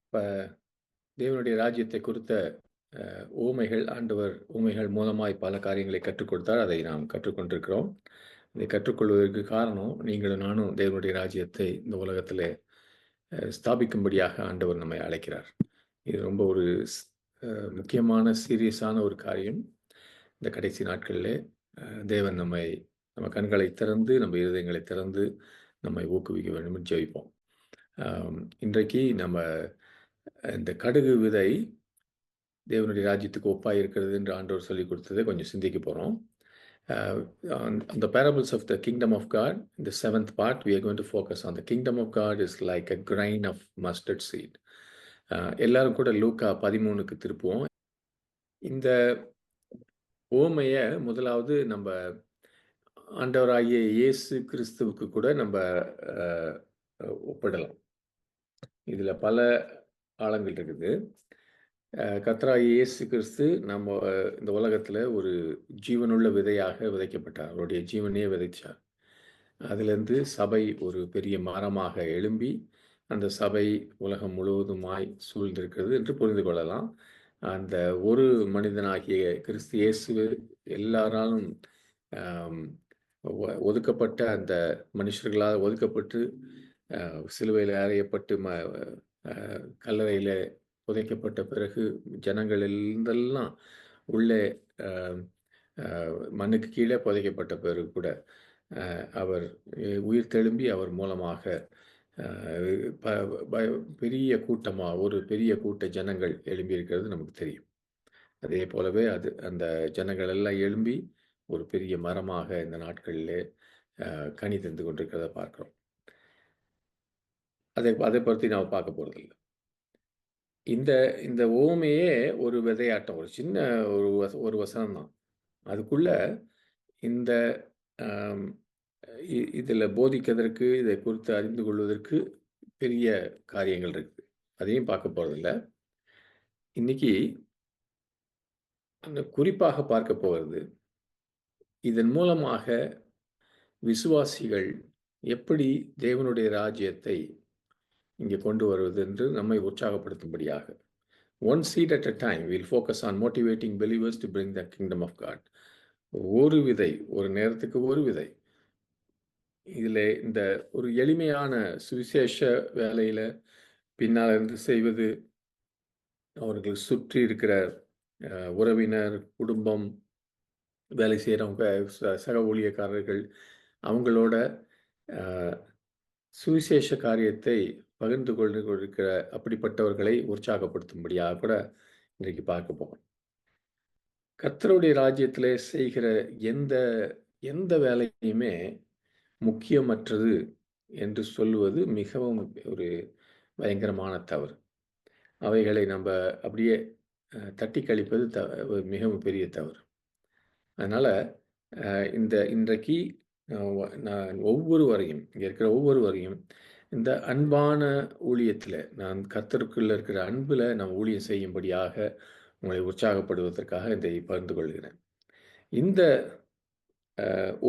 இப்ப தேவனுடைய ராஜ்யத்தை குறித்த உவமைகள் ஆண்டவர் உவமைகள் மூலமாய் பல காரியங்களை கற்றுக் கொடுத்தார். அதை நாம் கற்றுக்கொண்டிருக்கிறோம். இதை கற்றுக்கொள்வதற்கு காரணம் நீங்களும் நானும் தேவனுடைய ராஜ்யத்தை இந்த உலகத்திலே ஸ்தாபிக்கும்படியாக ஆண்டவர் நம்மை அழைக்கிறார். இது ரொம்ப ஒரு முக்கியமான சீரியஸான ஒரு காரியம். இந்த கடைசி நாட்களிலே தேவன் நம்ம கண்களை திறந்து நம்ம இருதயங்களை திறந்து நம்மை ஊக்குவிக்க வேண்டும் என்று ஜெபிப்போம். இன்றைக்கு நம்ம இந்த கடுகு விதை தேவனுடைய ராஜ்யத்துக்கு ஒப்பாய் இருக்கிறது என்று ஆண்டவர் சொல்லிக் கொடுத்ததை கொஞ்சம் சிந்திக்க போகிறோம். On the parables of the kingdom of God, in the 7th part, we are going to focus on the kingdom of God is like a grain of mustard seed. எல்லாரும் கூட லூக்கா 13க்கு திருப்புவோம். இந்த உவமைய முதலாவது நம்ம ஆண்டவராகிய இயேசு கிறிஸ்துவுக்கு கூட நம்ம ஒப்பிடலாம். இதுல பல ஆழங்கள் இருக்குது. கர்த்தராகிய இயேசு கிறிஸ்து நம்ம இந்த உலகத்துல ஒரு ஜீவனுள்ள விதையாக விதைக்கப்பட்டார். அவருடைய ஜீவனையே விதைச்சார். அதிலிருந்து சபை ஒரு பெரிய மரமாக எழும்பி அந்த சபை உலகம் முழுவதுமாய் சூழ்ந்திருக்கிறது என்று புரிந்து கொள்ளலாம். அந்த ஒரு மனிதனாகிய கிறிஸ்து இயேசு எல்லாராலும் ஒதுக்கப்பட்ட அந்த மனுஷர்களால் ஒதுக்கப்பட்டு சிலுவையில் அறையப்பட்டு கல்லறையில் புதைக்கப்பட்ட பிறகு ஜனங்கள் இருந்தெல்லாம் உள்ளே மண்ணுக்கு கீழே புதைக்கப்பட்ட பிறகு கூட அவர் உயிர் தெழும்பி அவர் மூலமாக பெரிய கூட்டமாக ஒரு பெரிய கூட்ட ஜனங்கள் எழும்பியிருக்கிறது நமக்கு தெரியும். அதே போலவே அந்த ஜனங்கள் எல்லாம் எழும்பி ஒரு பெரிய மரமாக இந்த நாட்களிலே கனி தந்து கொண்டிருக்கிறத பார்க்கிறோம். அதை பற்றி நாம் பார்க்க போறதில்லை. இந்த ஓமையே ஒரு விதையாட்டம், ஒரு சின்ன ஒரு வசனம் தான். அதுக்குள்ள இந்த இதில் போதிக்கிறதற்கு, இதை குறித்து அறிந்து கொள்வதற்கு பெரிய காரியங்கள் இருக்குது. அதையும் பார்க்க போறதில்லை. இன்னைக்கு குறிப்பாக பார்க்க போகிறது, இதன் மூலமாக விசுவாசிகள் எப்படி தேவனுடைய ராஜ்யத்தை இங்கே கொண்டு வருவது என்று நம்மை உற்சாகப்படுத்தும்படியாக. One seed at a time, we'll focus on motivating believers to bring the kingdom of God. ஒரு விதை, ஒரு நேரத்துக்கு ஒரு விதை. இதில் இந்த ஒரு எளிமையான சுவிசேஷ வேலையில் பின்னால் இருந்து செய்வது, அவர்கள் சுற்றி இருக்கிற உறவினர், குடும்பம், வேலை செய்கிறவங்க, சக ஊழியக்காரர்கள், அவங்களோட சுவிசேஷ காரியத்தை பகிர்ந்து கொண்டிருக்கிற அப்படிப்பட்டவர்களை உற்சாகப்படுத்தும்படியாக கூட இன்றைக்கு பார்க்க போகிறோம். கர்த்தருடைய ராஜ்யத்திலே செய்கிற எந்த வேலையுமே முக்கியமற்றது என்று சொல்லுவது மிகவும் ஒரு பயங்கரமான தவறு. அவைகளை நம்ம அப்படியே தட்டி கழிப்பது மிகவும் பெரிய தவறு. அதனால் இன்றைக்கு நான் ஒவ்வொருவரையும், இங்கே இருக்கிற ஒவ்வொருவரையும் இந்த அன்பான ஊழியத்தில், நான் கர்த்தருக்குள்ள இருக்கிற அன்பில் நான் ஊழியம் செய்யும்படியாக உங்களை உற்சாகப்படுவதற்காக இதை பகிர்ந்து கொள்கிறேன். இந்த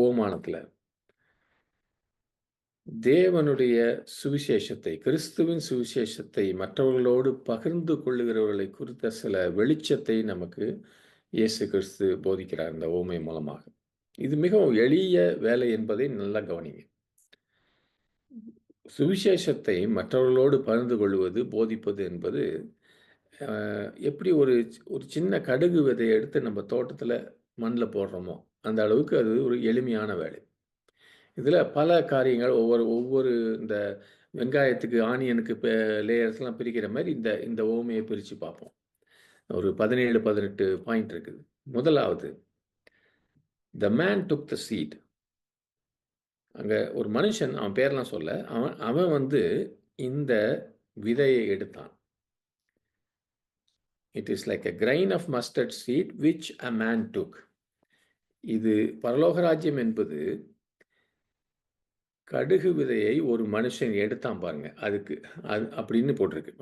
ஓமானத்தில் தேவனுடைய சுவிசேஷத்தை, கிறிஸ்துவின் சுவிசேஷத்தை மற்றவர்களோடு பகிர்ந்து கொள்ளுகிறவர்களை குறித்த சில வெளிச்சத்தை நமக்கு இயேசு கிறிஸ்து போதிக்கிறார் இந்த ஓமை மூலமாக. இது மிகவும் எளிய வேலை என்பதை நல்லா கவனிங்க. சுவிசேஷத்தை மற்றவர்களோடு பகிர்ந்து கொள்வது, போதிப்பது என்பது எப்படி ஒரு சின்ன கடுகு விதையை எடுத்து நம்ம தோட்டத்தில் மண்ணில் போடுறோமோ அந்த அளவுக்கு அது ஒரு எளிமையான வேலை. இதில் பல காரியங்கள் ஒவ்வொரு இந்த வெங்காயத்துக்கு, ஆனியனுக்கு லேயர்ஸ்லாம் பிரிக்கிற மாதிரி இந்த ஓமையை பிரித்து பார்ப்போம். ஒரு 17-18 பாயிண்ட் இருக்குது. முதலாவது, the man took the seat. அங்கே ஒரு மனுஷன், அவன் பேர்லாம் சொல்ல, அவன் இந்த விதையை எடுத்தான். It is like a grain of mustard seed which a man took. இது பரலோக ராஜ்யம் என்பது கடுகு விதையை ஒரு மனுஷன் எடுத்தான் பாருங்க. அப்படின்னு போட்டிருக்கு.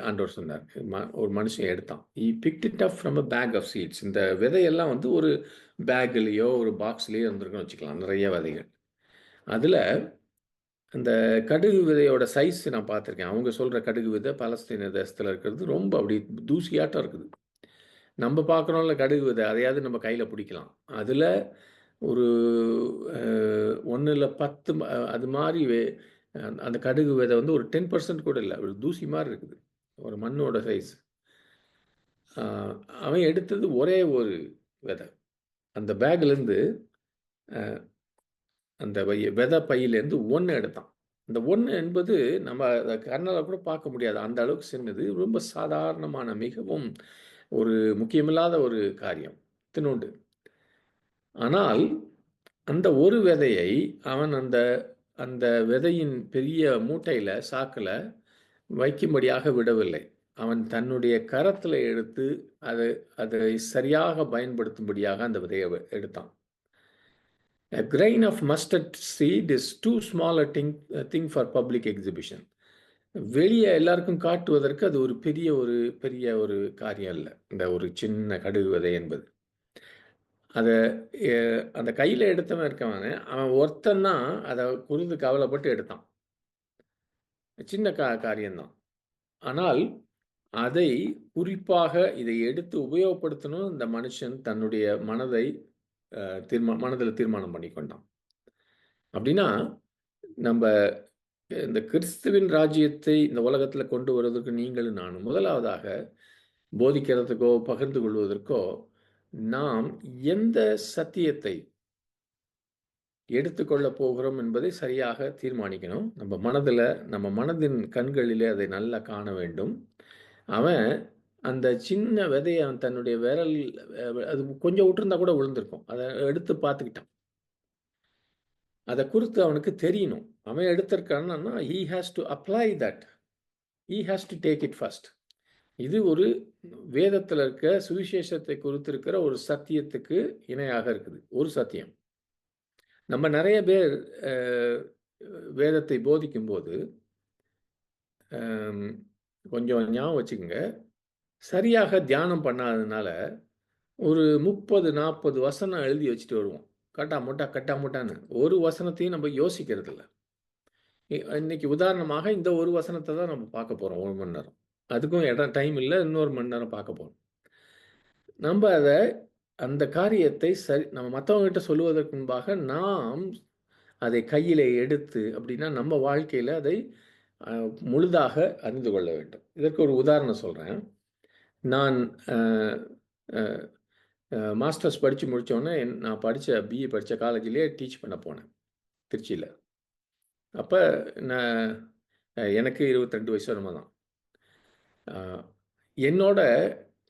ஆண்டவர் சொன்னார், ஒரு மனுஷன் எடுத்தான். he picked it up from a bag of seeds. இந்த விதையெல்லாம் ஒரு பேக்லேயோ ஒரு பாக்ஸ்லேயோ இருந்திருக்குன்னு வச்சுக்கலாம், நிறைய விதைகள். அதில் அந்த கடுகு விதையோட சைஸ் நான் பார்த்துருக்கேன். அவங்க சொல்ற கடுகு விதை பாலஸ்தீன தேசத்தில இருக்கிறது ரொம்ப அப்படி தூசியாட்டம் இருக்குது. நம்ம பார்க்குறோம்ல கடுகு விதை, அதையாவது நம்ம கையில பிடிக்கலாம். அதில ஒரு 1 இல்ல 10 அது மாரி அந்த கடுகு விதை வந்து ஒரு 10% கூட இல்ல. ஒரு தூசி மாரி இருக்குது. ஒரு மண்ணோட சைஸ். அ அவன் எடுத்தது ஒரே ஒரு விதை. அந்த பேக்லேருந்து அந்த விதை பையிலேருந்து 1 எடுத்தான். இந்த 1 என்பது நம்ம அத கண்ணால கூட பார்க்க முடியாது. அந்த அளவுக்கு சின்னது. ரொம்ப சாதாரணமான மிகவும் ஒரு முக்கியமில்லாத ஒரு காரியம். இத்துணூண்டு. ஆனால் அந்த ஒரு விதையை அவன் அந்த அந்த விதையின் பெரிய மூட்டையில, சாக்குல வைக்கும்படியாக விடவில்லை. அவன் தன்னுடைய கரத்தில எடுத்து அதை அதை சரியாக பயன்படுத்தும்படியாக அந்த விதைய எடுத்தான். A grain of mustard seed is too small a thing for public exhibition. வெளிய எல்லாருக்கும் காட்டுவதற்கு அது ஒரு பெரிய ஒரு காரியம் இல்ல. இந்த ஒரு சின்ன கடுகு விதை என்பது. அத எ அந்த கையில எடுத்தவன் இருக்கவனு, அவன் ஒருத்தன் தான் அத குறித்து கவலைப்பட்டு எடுத்தான். சின்ன காரியம் தான். ஆனால் அதை குறிப்பாக இதை எடுத்து உபயோகப்படுத்தணும் இந்த மனுஷன் தன்னுடைய மனதை மனதில தீர்மானம் பண்ணிக்கொண்டான். அப்படின்னா, நம்ப இந்த கிறிஸ்துவின் ராஜ்யத்தை இந்த உலகத்தில கொண்டு வருவதற்கு நீங்களும் நானும் முதலாவதாக போதிக்கிறதுக்கோ, பகிர்ந்து கொள்வதற்கோ, நாம் எந்த சத்தியத்தை எடுத்துக்கொள்ளப் போகிறோம் என்பதை சரியாக தீர்மானிக்கணும். நம்ம மனதின் கண்களிலே அதை நல்லா காண வேண்டும். அவன் அந்த சின்ன விதைய அவன் தன்னுடைய விரல் அது கொஞ்சம் விட்டிருந்தா கூட விழுந்திருக்கும். அத எடுத்து பார்த்துக்கிட்டான். அத குறித்து அவனுக்கு தெரியணும். அவன் எடுத்திருக்கான்னா, he has to apply that. He has to take it first. இது ஒரு வேதத்தில இருக்க சுவிசேஷத்தை குறித்து இருக்கிற ஒரு சத்தியத்துக்கு இணையாக இருக்குது. ஒரு சத்தியம். நம்ம நெறைய பேர் அ வேதத்தை போதிக்கும்போது, அம் கொஞ்சம் ஞாபகம் வச்சுக்கங்க. சரியாக தியானம் பண்ணாததுனால, ஒரு 30, 40 வசனம் எழுதி வச்சுட்டு வருவோம். கட்டா முட்டா, கட்டா முட்டான்னு. ஒரு வசனத்தையும் நம்ம யோசிக்கிறதில்ல. இன்னைக்கு உதாரணமாக இந்த ஒரு வசனத்த தான் நம்ம பார்க்க போறோம் 1 மணி நேரம். அதுக்கும் டைம் இல்ல. இன்னொரு மணி நேரம் பார்க்க போறோம். நம்ப அந்த காரியத்தை நம்ம மத்தவங்ககிட்ட சொல்லுவதற்கு முன்பாக நாம் அதை கையிலே எடுத்து அப்படின்னா நம்ம வாழ்க்கையில அதை அ முழுதாக அறிந்து கொள்ள வேண்டும். இதற்கு ஒரு உதாரணம் சொல்றேன். நான் அ அ மாஸ்டர்ஸ் படிச்சு முடிச்சோனே, நான் பிஏ படிச்ச காலேஜ்லயே டீச் பண்ண போனேன், திருச்சியில. அப்ப நான் எனக்கு 22 வயசு என்னமோ தான். அ என்னோட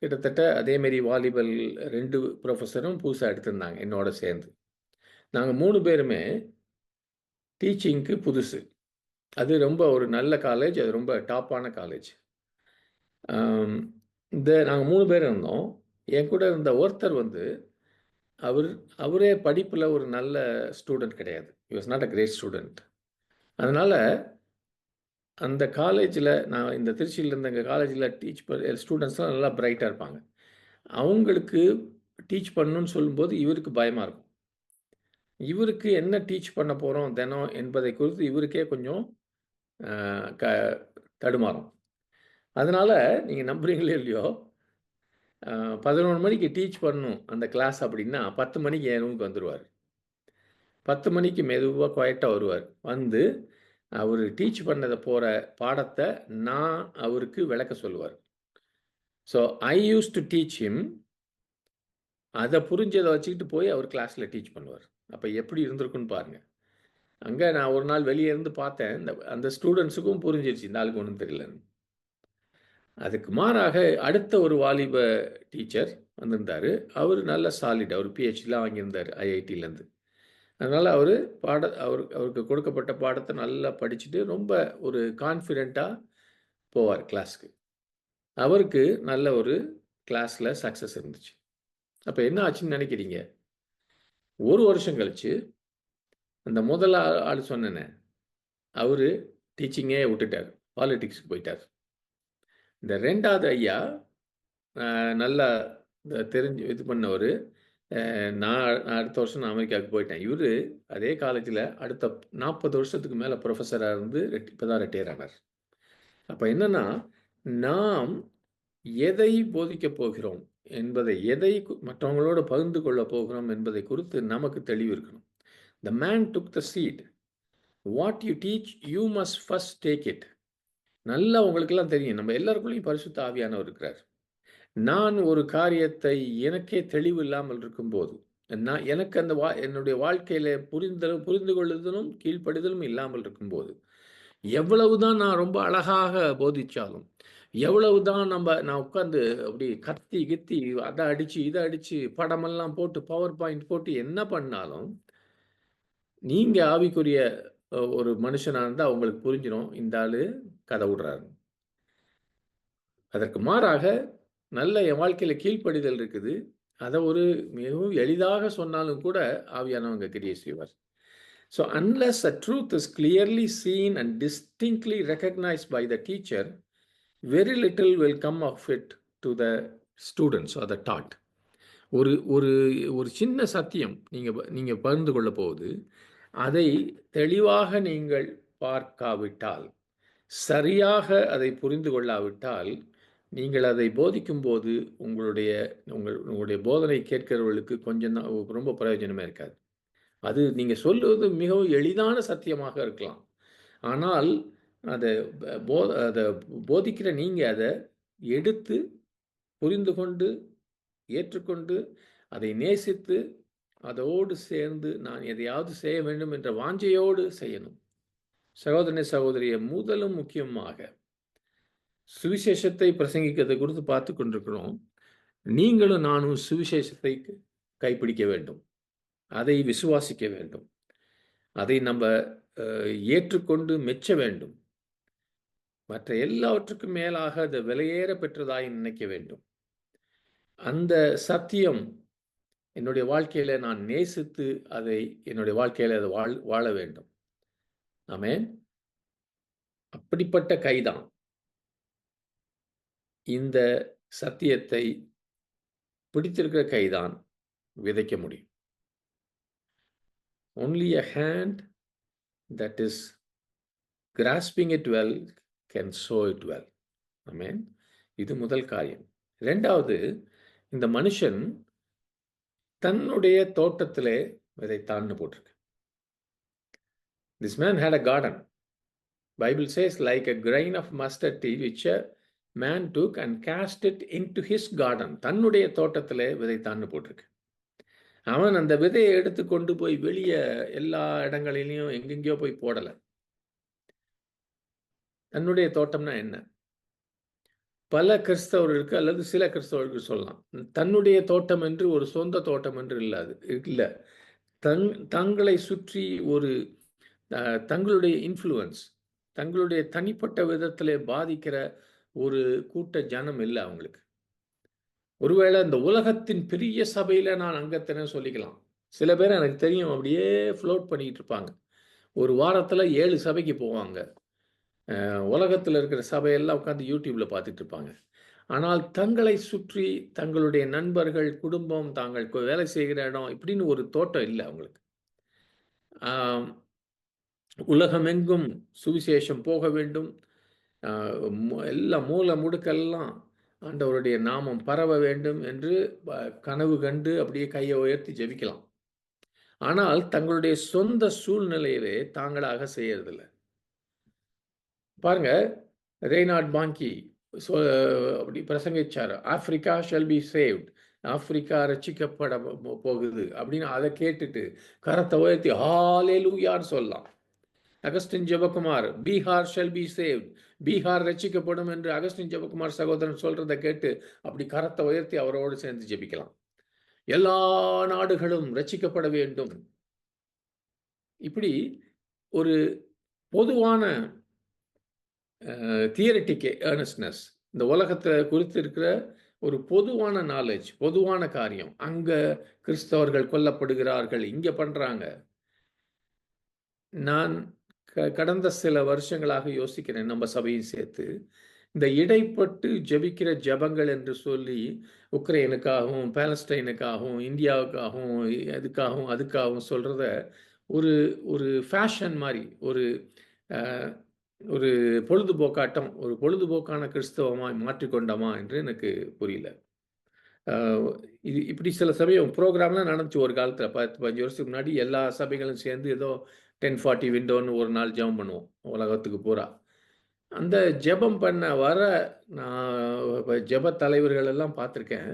கிட்டத்தட்ட அதே மாரி வாலிபல் 2 புரொஃபஸரும் புதுசா எடுத்திருந்தாங்க, என்னோட சேர்ந்து. நாங்க 3 பேருமே டீச்சிங்க்கு புதுசு. அது ரொம்ப ஒரு நல்ல காலேஜ். அது ரொம்ப டாப்பான காலேஜ். அம் நாங்க 3 பேர் இருந்தோம். என் கூட இருந்த ஒருத்தர் வந்து அவரு அவரே படிப்புல ஒரு நல்ல ஸ்டூடண்ட் கிடையாது. He was not a great student. அதனால அந்த காலேஜ்ல நான் இந்த திருச்சியில இருந்த எங்க காலேஜ்ல ஸ்டூடண்ட்ஸ்லாம் நல்லா பிரைட்டா இருப்பாங்க. அவங்களுக்கு டீச் பண்ணணும்னு சொல்லும்போது இவருக்கு பயமா இருக்கும். இவருக்கு என்ன டீச் பண்ண போறோம் தினம் என்பதை குறித்து இவருக்கே கொஞ்சம் அ க தடுமாறும். அதனால நீங்க நம்புறீங்களோ இல்லையோ, 11 மணிக்கு டீச் பண்ணணும் அந்த கிளாஸ் அப்படின்னா, 10 மணிக்கு என் ரூமுக்கு வந்துருவாரு. 10 மணிக்கு மெதுவா குயட்டா வருவாரு. வந்து அவரு டீச் போற பாடத்த நான் அவருக்கு விளக்க சொல்லுவாரு. So I used to teach him. அத புரிஞ்சத வச்சுக்கிட்டு போய் அவர் கிளாஸ்ல டீச் பண்ணுவாரு. அப்ப எப்படி இருந்திருக்கும்னு பாருங்க. அங்க நான் ஒரு நாள் வெளிய இருந்து பார்த்தேன். அந்த ஸ்டூடண்ட்ஸுக்கும் புரிஞ்சிருச்சு இந்த ஆளுக்கு ஒண்ணும் தெரியலன்னு. அதுக்கு மாறாக அடுத்த ஒரு வாலிப டீச்சர் வந்திருந்தாரு. அவரு நல்ல சாலிட். அவரு பிஹெச்டிலாம் வாங்கியிருந்தாரு ஐஐடிலேருந்து. அதனால அவருக்கு கொடுக்கப்பட்ட பாடத்த நல்லா படிச்சுட்டு, ரொம்ப ஒரு கான்ஃபிடென்ட்டா போவார் கிளாஸ்க்கு. அவருக்கு நல்ல ஒரு கிளாஸ்ல சக்சஸ் இருந்துச்சு. அப்ப என்ன ஆச்சுன்னு நெனைக்கிறீங்க? 1 வருஷம் கழிச்சு, அந்த முதல் ஆளு சொன்னேனே, அவரு டீச்சிங்கே விட்டுட்டாரு. பாலிடிக்ஸ்க்கு போயிட்டாரு. இந்த 2வது ஐயா, நல்லா தெரிஞ்சு இது பண்ணவரு, நான் அடுத்த வருஷம் நான் அமெரிக்காவுக்கு போயிட்டேன். இவரு அதே காலேஜில அடுத்த 40 வருஷத்துக்கு மேல புரொஃபஸரா இருந்து இப்பதான் ரிட்டயர் ஆனார். அப்ப என்னன்னா, நாம் எதை போதிக்கப் போகிறோம் என்பதை, எதை மற்றவங்களோடு பகிர்ந்து கொள்ளப் போகிறோம் என்பதை குறித்து நமக்கு தெளிவு இருக்கணும். The man took the seed. What you teach, you must first take it. நல்லா உங்களுக்கெல்லாம் தெரியும். நம்ம எல்லாருக்குள்ளயும் பரிசுத்த ஆவியானவர் இருக்கிறார். நான் ஒரு காரியத்தை எனக்கே தெளிவு இல்லாமல் இருக்கும்போது, எனக்கு அந்த என்னுடைய வாழ்க்கையில புரிந்து கொள்ளுதலும், கீழ்ப்படிதலும் இல்லாமல் இருக்கும்போது, எவ்வளவுதான் நான் ரொம்ப அழகாக போதிச்சாலும், எவ்வளவுதான் நான் உட்கார்ந்து அப்படி கத்தி கித்தி அத அடிச்சு, இத அடிச்சு, படமெல்லாம் போட்டு, பவர் பாயிண்ட் போட்டு என்ன பண்ணாலும், நீங்க ஆவிக்குரிய ஒரு மனுஷனா இருந்தா உங்களுக்கு புரிஞ்சிரும். இந்த ஆளு கதை விடுறாரு. அதற்கு மாறாக நல்ல என் வாழ்க்கையில கீழ்ப்படிதல் இருக்குது. அத ஒரு மிகவும் எளிதாக சொன்னாலும் கூட ஆவியானவங்க கிரியை செய்வார். So unless a truth is clearly seen and distinctly recognized by the teacher, very little will come of it to the students or the taught. ஒரு ஒரு ஒரு சின்ன சத்தியம் நீங்க பகிர்ந்து கொள்ள போவது, அதை தெளிவாக நீங்கள் பார்க்காவிட்டால், சரியாக அதை புரிந்து கொள்ளாவிட்டால், நீங்கள் அதை போதிக்கும்போது உங்களுடைய போதனை கேட்கிறவர்களுக்கு கொஞ்சம் தான் ரொம்ப பிரயோஜனமே இருக்காது. அது நீங்க சொல்லுவது மிகவும் எளிதான சத்தியமாக இருக்கலாம். ஆனால் அத அத போதிக்கிற நீங்க அத எடுத்து புரிந்து கொண்டு, ஏற்றுக்கொண்டு, அதை நேசித்து, அதோடு சேர்ந்து நான் எதையாவது செய்ய வேண்டும் என்ற வாஞ்சையோடு செய்யணும். சகோதரனே, சகோதரியே, முதலும் முக்கியமாக சுவிசேஷத்தை பிரசங்கிக்கிறதை குறித்து பார்த்து கொண்டிருக்கிறோம். நீங்களும் நானும் சுவிசேஷத்தை கைப்பிடிக்க வேண்டும். அதை விசுவாசிக்க வேண்டும். அதை நம்ம ஏற்றுக்கொண்டு மெச்ச வேண்டும். மற்ற எல்லாவற்றுக்கும் மேலாக அதை விலையேற பெற்றதாய் நினைக்க வேண்டும். அந்த சத்தியம் என்னுடைய வாழ்க்கையில நான் நேசித்து அதை என்னுடைய வாழ்க்கையில அதை வாழ வேண்டும். ஆமென். அப்படிப்பட்ட கைதான் இந்த சத்தியத்தை பிடித்திருக்கிற கைதான் விதைக்க முடியும். Only a hand that is grasping it well can sow it well. ஆமென். இது முதல் காரியம். இரண்டாவது, இந்த மனுஷன் தன்னுடைய தோட்டத்திலே விதைத்தான்னு போட்டிருக்கு. This man had a garden. Bible says, like a grain of mustard seed which a man took and cast it into his garden. தன்னுடைய தோட்டத்திலே விதைத்தான்னு போட்டிருக்கு. அவன் அந்த விதையை எடுத்து கொண்டு போய் வெளியே எல்லா இடங்களிலையும் எங்கெங்கேயோ போய் போடல. தன்னுடைய தோட்டம்னா என்ன? பல கிறிஸ்தவர்களுக்கு அல்லது சில கிறிஸ்தவர்களுக்கு சொல்லலாம், தன்னுடைய தோட்டம் என்று ஒரு சொந்த தோட்டம் என்று இல்ல. தங்களை சுற்றி ஒரு தங்களுடைய இன்ஃப்ளூயன்ஸ், தங்களுடைய தனிப்பட்ட விதத்திலே பாதிக்கிற ஒரு கூட்ட ஜனம் இல்லை அவங்களுக்கு. ஒருவேளை இந்த உலகத்தின் பெரிய சபையில நான் அங்கத்தினு சொல்லிக்கலாம். சில பேர் எனக்கு தெரியும், அப்படியே ஃப்ளோட் பண்ணிட்டு இருப்பாங்க. ஒரு வாரத்துல 7 சபைக்கு போவாங்க. உலகத்தில் இருக்கிற சபையெல்லாம் உட்காந்து யூடியூப்ல பார்த்துட்டு இருப்பாங்க. ஆனால் தங்களை சுற்றி தங்களுடைய நண்பர்கள், குடும்பம், தாங்கள் வேலை செய்கிற இடம் இப்படின்னு ஒரு தோட்டம் இல்லை அவங்களுக்கு. உலகமெங்கும் சுவிசேஷம் போக வேண்டும், எல்லா மூல முடுக்கெல்லாம் ஆண்டவருடைய நாமம் பரவ வேண்டும் என்று கனவு கண்டு அப்படியே கையை உயர்த்தி ஜெபிக்கலாம். ஆனால் தங்களுடைய சொந்த சூழ்நிலையிலே தாங்களாக செய்யறதில்லை. பாருங்க, ரெய்னார்ட் பாங்கி அப்படி பிரசங்கிச்சார், Africa shall be saved, Africa ரட்சிக்கப்பட போகுது அப்படின்னு. அதை கேட்டுட்டு கரத்தை உயர்த்தி ஹalleluyaன்னு சொல்லலாம். Augustine Jebakumar, Bihar shall be saved, Bihar ரட்சிக்கப்படும் என்று அகஸ்டின் ஜெபகுமார் சகோதரன் சொல்றதை கேட்டு அப்படி கரத்தை உயர்த்தி அவரோடு சேர்ந்து ஜெபிக்கலாம். எல்லா நாடுகளும் ரட்சிக்கப்பட வேண்டும். இப்படி ஒரு பொதுவான தியரிட்டிக் ஏர்னஸ்னஸ், இந்த உலகத்தை குறித்து இருக்கிற ஒரு பொதுவான நாலேஜ், பொதுவான காரியம். அங்க கிறிஸ்தவர்கள் கொல்லப்படுகிறார்கள், இங்க பண்றாங்க. நான் கடந்த சில வருஷங்களாக யோசிக்கிறேன், நம்ம சபையும் சேர்த்து இந்த இடைப்பட்டு ஜெபிக்கிற ஜெபங்கள் என்று சொல்லி உக்ரைனுக்காகவும், பாலஸ்டைனுக்காகவும், இந்தியாவுக்காகவும், அதுக்காகவும், அதுக்காகவும் சொல்றத ஒரு ஒரு ஃபேஷன் மாரி, ஒரு அ ஒரு பொழுதுபோக்காட்டம், ஒரு பொழுதுபோக்கான கிறிஸ்தவமாய் மாற்றிக்கொண்டோமா என்று எனக்கு புரியல. அ இது இப்படி சில சமயம் புரோகிராம்லாம் நடந்துச்சு ஒரு காலத்தில 10, 15 வருஷத்துக்கு முன்னாடி எல்லா சபைகளும் சேர்ந்து ஏதோ 10:40 விண்டோன்னு ஒரு நாள் ஜெபம் பண்ணுவோம், உலகத்துக்கு பூரா. அந்த ஜெபம் பண்ண வர நான் ஜெப தலைவர்கள் எல்லாம் பார்த்துருக்கேன்.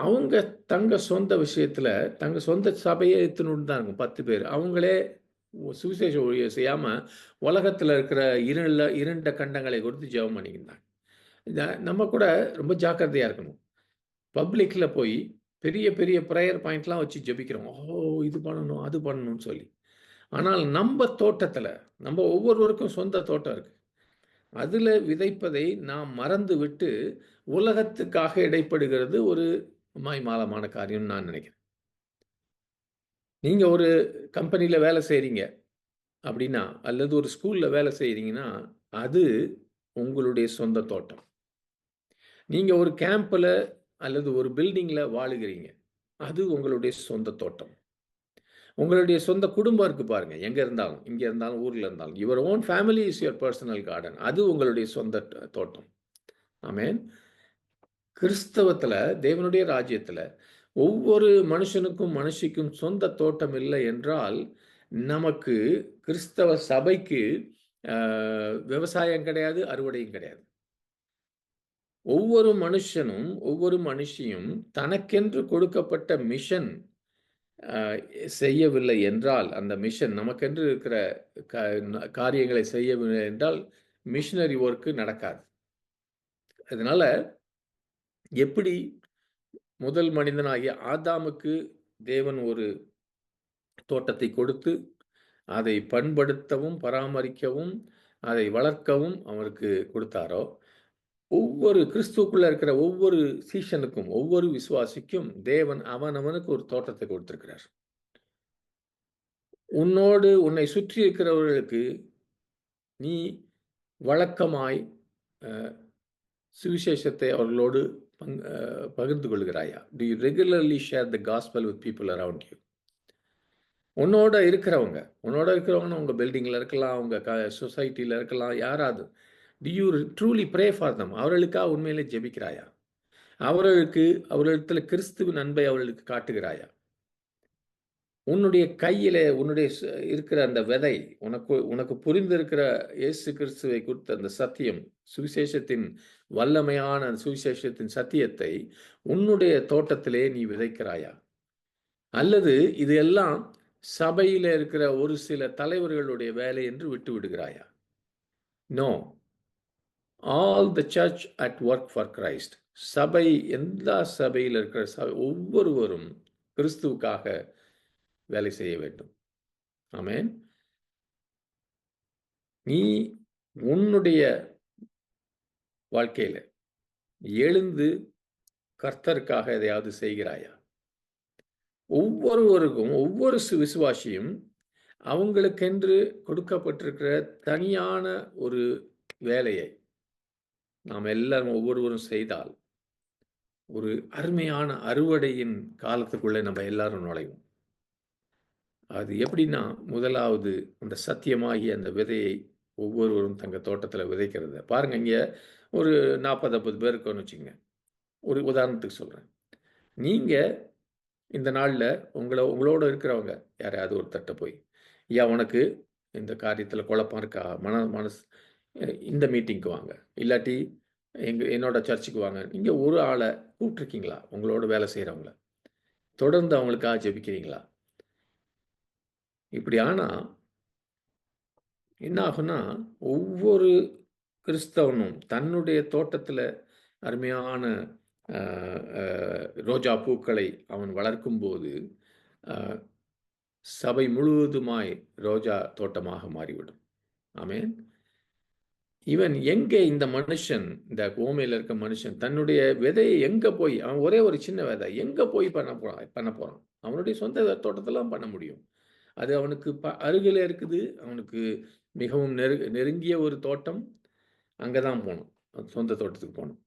அவங்க தங்க சொந்த விஷயத்தில, தங்க சொந்த சபையே இத்துணூண்டு தான் இருக்கும் 10 பேர். அவங்களே சுவிசேஷ ஊழியம் செய்யாம, உலகத்தில இருக்கிற இருண்ட கண்டங்களை குறித்து ஜெபம் பண்ணிக்கிருந்தாங்க. நம்ம கூட ரொம்ப ஜாக்கிரதையா இருக்கணும். பப்ளிக்ல போய் பெரிய பெரிய பிரேயர் பாயிண்ட்லாம் வச்சு ஜெபிக்கிறோம். ஓ! இது பண்ணணும், அது பண்ணணும்னு சொல்லி. ஆனால் நம்ப தோட்டத்தில, நம்ம ஒவ்வொருவருக்கும் சொந்த தோட்டம் இருக்கு. அதில விதைப்பதை நாம் மறந்துவிட்டு, உலகத்துக்காக இடைப்படுகிறது ஒரு மாய்மாலமான காரியம்னு நான் நினைக்கிறேன். நீங்க ஒரு கம்பெனில வேலை செய்றீங்க அப்படின்னா, அல்லது ஒரு ஸ்கூல்ல வேலை செய்றீங்கன்னா, அது உங்களுடைய சொந்த தோட்டம். நீங்க ஒரு கேம்ப்ல அல்லது ஒரு பில்டிங்ல வாழுகிறீங்க. அது உங்களுடைய சொந்த தோட்டம். உங்களுடைய சொந்த குடும்பம் இருக்கு பாருங்க. எங்க இருந்தாலும், இங்க இருந்தாலும், ஊர்ல இருந்தாலும். Your own family is your personal garden. அது உங்களுடைய சொந்த தோட்டம். ஆமென். கிறிஸ்தவத்துல, தேவனுடைய ராஜ்யத்துல, ஒவ்வொரு மனுஷனுக்கும், மனுஷிக்கும் சொந்த தோட்டம் இல்லை என்றால், நமக்கு கிறிஸ்தவ சபைக்கு அ விவசாயம் கிடையாது, அறுவடையும் கிடையாது. ஒவ்வொரு மனுஷனும், ஒவ்வொரு மனுஷியும் தனக்கென்று கொடுக்கப்பட்ட மிஷன் அ செய்யவில்லை என்றால், அந்த மிஷன் நமக்கென்று இருக்கிற க காரியங்களை செய்யவில்லை என்றால், மிஷனரி வொர்க் நடக்காது. அதனால எப்படி முதல் மனிதனாகிய ஆதாமுக்கு தேவன் ஒரு தோட்டத்தை கொடுத்து, அதை பண்படுத்தவும், பராமரிக்கவும், அதை வளர்க்கவும் அவருக்கு கொடுத்தாரோ, ஒவ்வொரு கிறிஸ்துவுக்குள்ள இருக்கிற ஒவ்வொரு சீஷனுக்கும், ஒவ்வொரு விசுவாசிக்கும் தேவன் அவனவனுக்கு ஒரு தோட்டத்தை கொடுத்திருக்கிறார். உன்னை சுற்றி இருக்கிறவர்களுக்கு நீ வழக்கமாய் அ சுவிசேஷத்தை அவர்களோடு பகிர்ந்து கொள்கிறாயா? Do you regularly share the gospel with people around you? உன்னோட இருக்கிறவங்கன்னா உங்க பில்டிங்ல இருக்கலாம், உங்க சொசைட்டில இருக்கலாம், யாராவது. Do you truly pray for them? அவர்களுக்காக உண்மையிலே ஜெபிக்கிறாயா? அவர்களுக்கு அவர்களிடத்தில கிறிஸ்துவின் அன்பை அவர்களுக்கு காட்டுகிறாயா? உன்னுடைய கையிலே உன்னுடைய இருக்கிற அந்த விதை, உனக்கு உனக்கு புரிந்திருக்கிற இயேசு கிறிஸ்துவை குறித்த அந்த சத்தியம், சுவிசேஷத்தின் வல்லமையான அந்த சுவிசேஷத்தின் சத்தியத்தை உன்னுடைய தோட்டத்திலே நீ விதைக்கிறாயா? அல்லது இது எல்லாம் சபையில இருக்கிற ஒரு சில தலைவர்களுடைய வேலை என்று விட்டு விடுகிறாயா? No. All the church at work for Christ. சபை, எல்லா சபையில் இருக்கிற ஒவ்வொருவரும் கிறிஸ்துவுக்காக வேலை செய்ய வேண்டும். ஆமென். நீ உன்னுடைய வாழ்க்கையில எழுந்து கர்த்தருக்காக எதையாவது செய்கிறாயா? ஒவ்வொருவருக்கும், ஒவ்வொரு விசுவாசியும் அவங்களுக்கென்று கொடுக்கப்பட்டிருக்கிற தனியான ஒரு வேலையை நாம் எல்லாரும் ஒவ்வொருவரும் செய்தால், ஒரு அருமையான அறுவடையின் காலத்துக்குள்ளே நம்ம எல்லாரும் நுழைவோம். அது எப்படின்னா, முதலாவது அந்த சத்தியமாகிய அந்த விதையை ஒவ்வொருவரும் தங்க தோட்டத்தில விதைக்கிறத. பாருங்க, இங்க ஒரு 40, 50 பேர் இருக்கோம்னு வச்சுக்கங்க. ஒரு உதாரணத்துக்கு சொல்றேன். நீங்க இந்த நாள்ல உங்களோட இருக்கிறவங்க யாரையாவது ஒருத்தர்ட்ட போய், "ஐயா, உனக்கு இந்த காரியத்தில குழப்பம் இருக்கா? மனசு இந்த மீட்டிங்க்கு வாங்க. இல்லாட்டி என்னோட சர்ச்சுக்கு வாங்க." நீங்க ஒரு ஆள கூப்பிட்டுருக்கீங்களா? உங்களோட வேலை செய்றவங்கள. தொடர்ந்து அவங்களுக்காக ஜெபிக்கிறீங்களா? இப்படி ஆனா என்ன ஆகும்னா, ஒவ்வொரு கிறிஸ்தவனும் தன்னுடைய தோட்டத்தில அருமையான அ அ ரோஜா பூக்களை அவன் வளர்க்கும்போது, அ சபை முழுவதுமாய் ரோஜா தோட்டமாக மாறிவிடும். ஆமென். இவன் எங்கே இந்த மனுஷன், இந்த உவமையில இருக்க மனுஷன் தன்னுடைய விதையை எங்க போய், அவன் ஒரே ஒரு சின்ன விதை, எங்க போய் பண்ண போறான்? அவனுடைய சொந்த தோட்டத்தில தான் பண்ண முடியும். அது அவனுக்கு அருகிலே இருக்குது. அவனுக்கு மிகவும் நெருங்கிய ஒரு தோட்டம். அங்க தான் போணும். சொந்த தோட்டத்துக்கு போகணும்.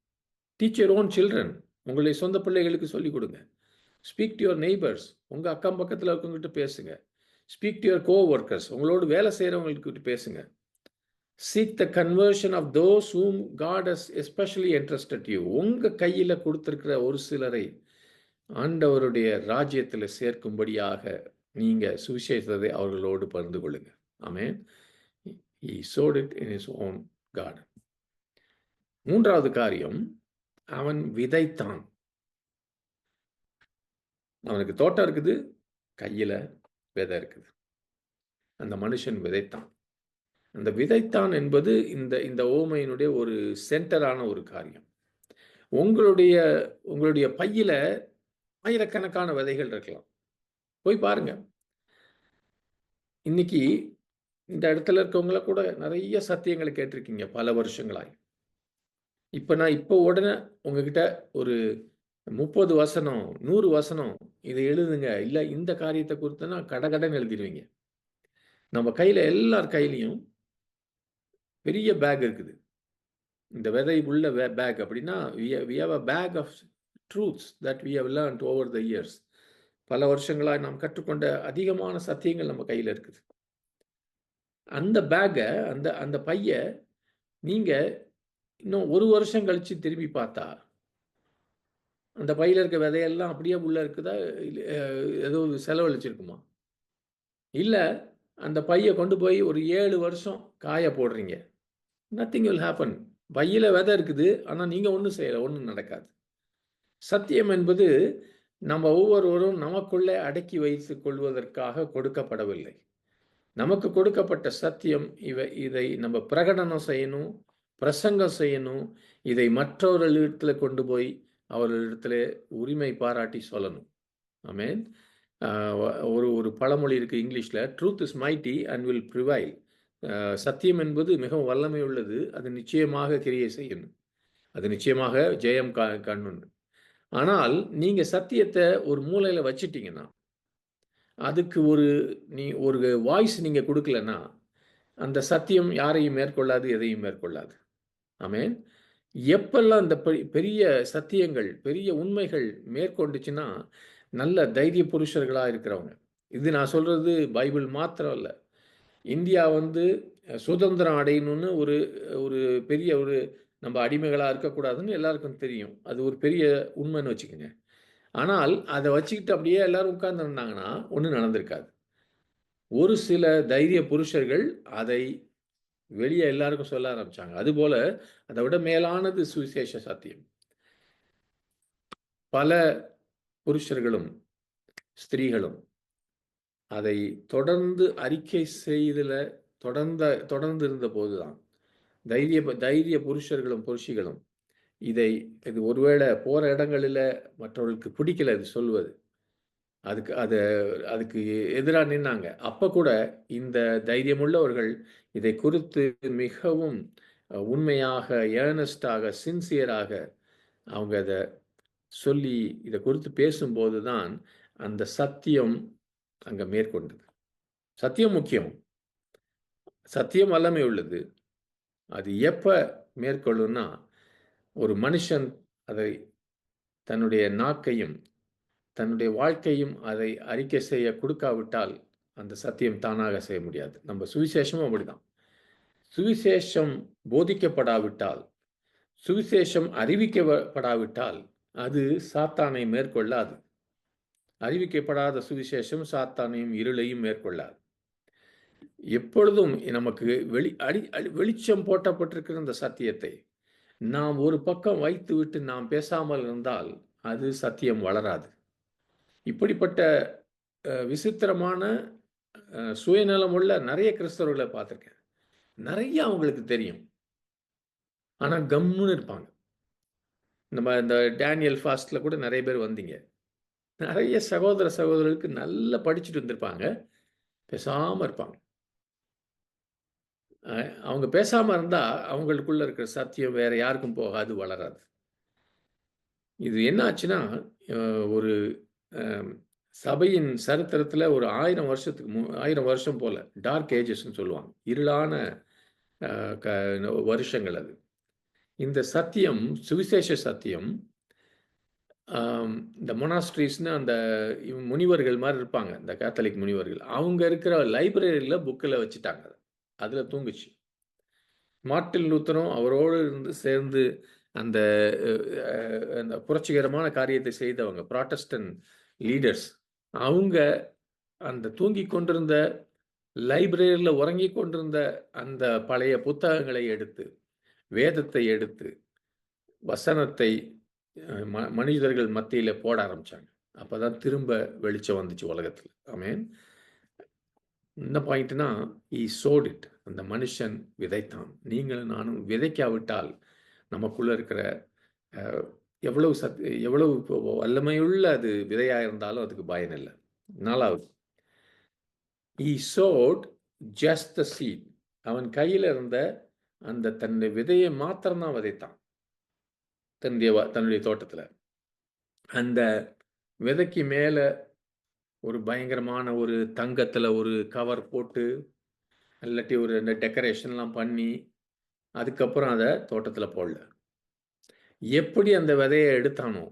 Teach your own children. உங்களுடைய சொந்த பிள்ளைகளுக்கு சொல்லிக் கொடுங்க. Speak to your neighbours. உங்கள் அக்கம் பக்கத்தில் இருக்கவங்ககிட்ட பேசுங்க. Speak to your coworkers. உங்களோடு வேலை செய்கிறவங்கக்கிட்ட பேசுங்க. Seek the conversion of those whom God has especially entrusted you. உங்கள் கையில் கொடுத்துருக்கிற ஒரு சிலரை ஆண்டவருடைய ராஜ்யத்தில் சேர்க்கும்படியாக நீங்கள் சுவிசேஷத்தை அவர்களோடு பகிர்ந்து கொள்ளுங்க. ஆமென். He sowed it in his own garden. மூன்றாவது காரியம், அவன் விதைத்தான். அவனுக்கு தோட்டம் இருக்குது, கையில் விதை இருக்குது. அந்த மனுஷன் விதைத்தான். அந்த விதைத்தான் என்பது இந்த ஓமையினுடைய ஒரு சென்டரான ஒரு காரியம். உங்களுடைய பையில ஆயிரக்கணக்கான விதைகள் இருக்கலாம். போய் பாருங்க. இன்னைக்கு இந்த இடத்துல இருக்கவங்கள கூட நிறைய சத்தியங்களை கேட்டிருக்கீங்க பல வருஷங்களாய். இப்போ உடனே உங்ககிட்ட ஒரு 30 வசனம் 100 வசனம் இதை எழுதுங்க, இல்லை இந்த காரியத்தை குறித்துனா கடகடன்னு எழுதிடுவீங்க. நம்ம கையில் எல்லார் கையிலையும் பெரிய பேக் இருக்குது. இந்த விதை உள்ள பேக் அப்படின்னா we have a bag of truths that we have learned over the years. பல வருஷங்களாக நாம் கற்றுக்கொண்ட அதிகமான சத்தியங்கள் நம்ம கையில் இருக்குது. அந்த பேக்கை அந்த பைய நீங்கள் இன்னும் 1 வருஷம் கழித்து திரும்பி பார்த்தா அந்த பையில் இருக்க விதையெல்லாம் அப்படியே உள்ளே இருக்குதா, ஏதோ செலவழிச்சிருக்குமா? இல்லை அந்த பையை கொண்டு போய் ஒரு 7 வருஷம் காய போடுறீங்க, நத்திங் வில் ஹேப்பன். பையில் விதை இருக்குது, ஆனால் நீங்கள் ஒன்றும் செய்யலை, ஒன்றும் நடக்காது. சத்தியம் என்பது நம்ம ஒவ்வொருவரும் நமக்குள்ளே அடக்கி வைத்து கொள்வதற்காக கொடுக்கப்படவில்லை. நமக்கு கொடுக்கப்பட்ட சத்தியம் இதை நம்ம பிரகடனம் செய்யணும், பிரசங்கம் செய்யணும். இதை மற்றவர்களிடத்தில் கொண்டு போய் அவர்களிடத்துல உரிமை பாராட்டி சொல்லணும். ஆமென். ஒரு பழமொழி இருக்குது இங்கிலீஷில், truth is mighty and will prevail. சத்தியம் என்பது மிகவும் வல்லமை உள்ளது, அது நிச்சயமாக கிரியை செய்யணும், அது நிச்சயமாக ஜெயம் காணணும். ஆனால் நீங்கள் சத்தியத்தை ஒரு மூலையில் வச்சிட்டிங்கன்னா, அதுக்கு ஒரு வாய்ஸ் நீங்கள் கொடுக்கலன்னா, அந்த சத்தியம் யாரையும் மேற்கொள்ளாது, எதையும் மேற்கொள்ளாது. ஆமென். எப்பெல்லாம் இந்த பெரிய சத்தியங்கள், பெரிய உண்மைகள் மேற்கொண்டுச்சுன்னா, நல்ல தைரிய புருஷர்களாக இருக்கிறவங்க. இது நான் சொல்கிறது பைபிள் மாத்திரம் இல்லை. இந்தியா சுதந்திரம் அடையணும்னு ஒரு பெரிய நம்ம அடிமைகளாக இருக்கக்கூடாதுன்னு எல்லாருக்கும் தெரியும். அது ஒரு பெரிய உண்மைன்னு வச்சுக்கோங்க. ஆனால் அதை வச்சுக்கிட்டு அப்படியே எல்லாரும் உட்கார்ந்துருந்தாங்கன்னா ஒன்றும் நடந்திருக்காது. ஒரு சில தைரிய புருஷர்கள் அதை வெளியே எல்லாருக்கும் சொல்ல ஆரம்பிச்சாங்க. அதுபோல அதை விட மேலானது சுவிசேஷ சத்தியம். பல புருஷர்களும் ஸ்திரீகளும் அதை தொடர்ந்து அறிக்கை செய்தல தொடர்ந்து இருந்த போதுதான் தைரிய புருஷர்களும் புருஷிகளும் இது ஒருவேளை போற இடங்களில் மற்றவர்களுக்கு பிடிக்கல இது சொல்வது, அதுக்கு எதிராக நின்னாங்க. அப்ப கூட இந்த தைரியமுள்ளவர்கள் இதை குறித்து மிகவும் உண்மையாக, ஏர்னஸ்டாக, சின்சியராக அவங்க அதை சொல்லி இதை குறித்து பேசும்போது தான் அந்த சத்தியம் அங்கே மேற்கொண்டது. சத்தியம் முக்கியம், சத்தியம் வல்லமை உள்ளது. அது எப்போ மேற்கொள்ளும்னா, ஒரு மனுஷன் அதை தன்னுடைய நாக்கையும் தன்னுடைய வாழ்க்கையும் அதை அறிக்கை செய்ய கொடுக்காவிட்டால் அந்த சத்தியம் தானாக செய்ய முடியாது. நம்ம சுவிசேஷமும் அப்படிதான். சுவிசேஷம் போதிக்கப்படாவிட்டால், சுவிசேஷம் அறிவிக்கப்படாவிட்டால் அது சாத்தானை மேற்கொள்ளாது. அறிவிக்கப்படாத சுவிசேஷம் சாத்தானையும் இருளையும் மேற்கொள்ளாது. எப்பொழுதும் நமக்கு வெளிச்சம் போட்டப்பட்டிருக்கிற இந்த சத்தியத்தை நாம் ஒரு பக்கம் வைத்து விட்டு நாம் பேசாமல் இருந்தால் அது சத்தியம் வளராது. இப்படிப்பட்ட விசித்திரமான சுயநலமுள்ள நிறைய கிறிஸ்தவர்களை பார்த்துருக்கேன். நிறைய அவங்களுக்கு தெரியும், ஆனால் கம்முன்னு இருப்பாங்க. இந்த டேனியல் ஃபாஸ்டில் கூட நிறைய பேர் வந்தீங்க. நிறைய சகோதரர்களுக்கு நல்லா படிச்சுட்டு வந்திருப்பாங்க, பேசாமல் இருப்பாங்க. அவங்க பேசாமல் இருந்தால் அவங்களுக்குள்ள இருக்கிற சத்தியம் வேற யாருக்கும் போகாது, வளராது. இது என்ன ஆச்சுன்னா, ஒரு சபையின் சரித்திரத்தில் ஒரு 1000 வருஷம் போல டார்க் ஏஜஸ்ன்னு சொல்லுவாங்க, இருளான வருஷங்கள். அது இந்த சத்தியம், சுவிசேஷ சத்தியம், இந்த மொனாஸ்ட்ரீஸ்னு அந்த முனிவர்கள் மாதிரி இருப்பாங்க, இந்த கேத்தலிக் முனிவர்கள். அவங்க இருக்கிற லைப்ரரியில் புக்கில் வச்சுட்டாங்க. அதில் தூங்குச்சு. மார்ட்டின் லூத்தரும் அவரோடு இருந்து சேர்ந்து அந்த அந்த புரட்சிகரமான காரியத்தை செய்தவங்க புராட்டஸ்டன்ட் லீடர்ஸ், அவங்க அந்த தூங்கி கொண்டிருந்த லைப்ரரியில் உறங்கி கொண்டிருந்த அந்த பழைய புத்தகங்களை எடுத்து, வேதத்தை எடுத்து, வசனத்தை மனிதர்கள் மத்தியில் போட ஆரம்பித்தாங்க. அப்போ தான் திரும்ப வெளிச்சம் வந்துச்சு உலகத்தில். ஆமென். என்ன பாயிண்ட்னா, ஈ சோட் இட். அந்த மனுஷன் விதைத்தான். நீங்களும் நானும் விதைக்காவிட்டால் நமக்குள்ள இருக்கிற எவ்வளவு வல்லமையுள்ள அது விதையாக இருந்தாலும் அதுக்கு பயன் இல்லை. 4வது, ஈ சோட் ஜஸ்ட் த சீட். அவன் கையில் இருந்த அந்த தன்னுடைய விதையை மாத்திரம்தான் விதைத்தான் தன்னுடைய தோட்டத்தில். அந்த விதைக்கு மேலே ஒரு பயங்கரமான ஒரு தங்கத்தில் ஒரு கவர் போட்டு, இல்லாட்டி ஒரு இந்த டெக்கரேஷன்லாம் பண்ணி, அதுக்கப்புறம் அதை தோட்டத்தில் போடல. எப்படி அந்த விதையை எடுத்தானோ,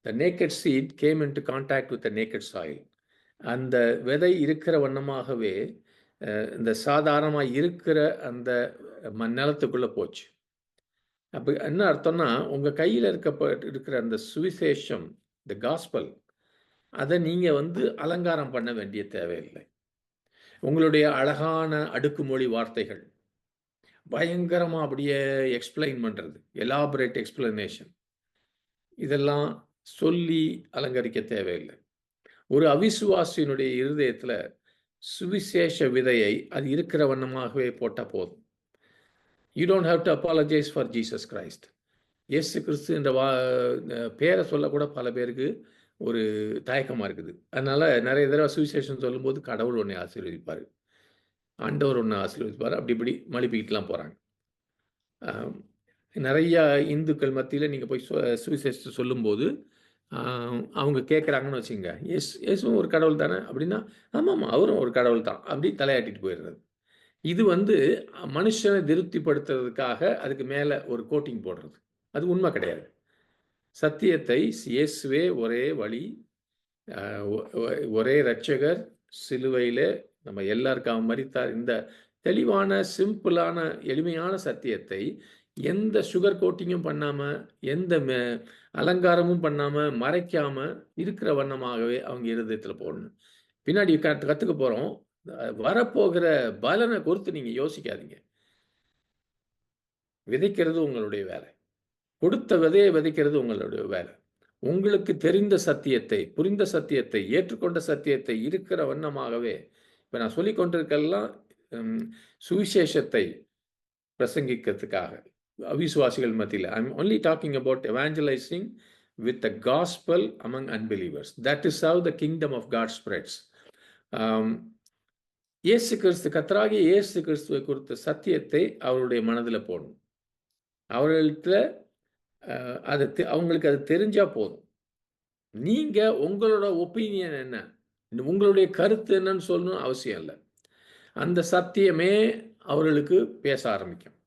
the naked seed came into contact with the naked soil. அந்த விதை இருக்கிற வண்ணமாகவே இந்த சாதாரணமாக இருக்கிற அந்த நிலத்துக்குள்ளே போச்சு. அப்போ என்ன அர்த்தம்னா, உங்கள் கையில் இருக்கிற அந்த சுவிசேஷம், த காஸ்பல், அதை நீங்கள் அலங்காரம் பண்ண வேண்டிய தேவையில்லை. உங்களுடைய அழகான அடுக்குமொழி வார்த்தைகள், பயங்கரமாக அப்படியே எக்ஸ்பிளைன் பண்ணுறது, எலாபரேட் எக்ஸ்பிளனேஷன், இதெல்லாம் சொல்லி அலங்கரிக்க தேவையில்லை. ஒரு அவிசுவாசியினுடைய இருதயத்தில் சுவிசேஷ விதையை அது இருக்கிற வண்ணமாகவே போட்டால் போதும். You don't have to apologise for Jesus Christ. இயேசு கிறிஸ்து என்ற பேரை சொல்லக்கூட பல பேருக்கு ஒரு தயக்கமாக இருக்குது. அதனால் நிறைய தடவை சுவிசேஷம் சொல்லும்போது கடவுள் ஒன்றை ஆசீர்வதிப்பார், ஆண்டவர் ஒன்று ஆசீர்வதிப்பார், அப்படி இப்படி மழுப்பிக்கிட்டுலாம் போகிறாங்க. நிறையா இந்துக்கள் மத்தியில் நீங்கள் போய் சுவிசேஷத்தை சொல்லும்போது அவங்க கேட்குறாங்கன்னு வச்சுங்க, இயேசுவும் ஒரு கடவுள் தானே அப்படின்னா, ஆமாம் அவரும் ஒரு கடவுள் தான், அப்படி தலையாட்டிட்டு போயிடுறது. இது மனுஷனை திருப்திப்படுத்துறதுக்காக அதுக்கு மேலே ஒரு கோட்டிங் போடுறது. அது உண்மை கிடையாது. சத்தியத்தை, இயேசுவே ஒரே வழி, ஒரே இரட்சகர், சிலுவையில் நம்ம எல்லாருக்காக மரித்தார், இந்த தெளிவான சிம்பிளான எளிமையான சத்தியத்தை எந்த சுகர் கோட்டிங்கும் பண்ணாமல், எந்த அலங்காரமும் பண்ணாமல், மறைக்காமல் இருக்கிற வண்ணமாகவே அவங்க இருதயத்தில் போடணும். பின்னாடி கற்றுக்க போகிறோம். வரப்போகிற பலனை குறித்து நீங்கள் யோசிக்காதீங்க. விதைக்கிறது உங்களுடைய வேலை. கொடுத்த விதையை விதைக்கிறது உங்களுடைய வேலை. உங்களுக்கு தெரிந்த சத்தியத்தை, புரிந்த சத்தியத்தை, ஏற்றுக்கொண்ட சத்தியத்தை இருக்கிற வண்ணமாகவே, இப்போ நான் சொல்லிக் கொண்டிருக்கலாம் சுவிசேஷத்தை பிரசங்கிக்கிறதுக்காக அவிசுவாசிகள் மத்தியில். I am only talking about evangelising with the gospel among unbelievers. That is how the kingdom of God spreads. இயேசு கிறிஸ்து, கர்த்தராகிய இயேசு கிறிஸ்துவை குறித்த சத்தியத்தை அவருடைய மனதில் போடணும். அவர்களுக்கு அவங்களுக்கு அது தெரிஞ்சால் போதும். நீங்கள் உங்களோட ஒப்பீனியன் என்ன, உங்களுடைய கருத்து என்னன்னு சொல்லணும் அவசியம் இல்லை. அந்த சத்தியமே அவர்களுக்கு பேச ஆரம்பிக்கும்.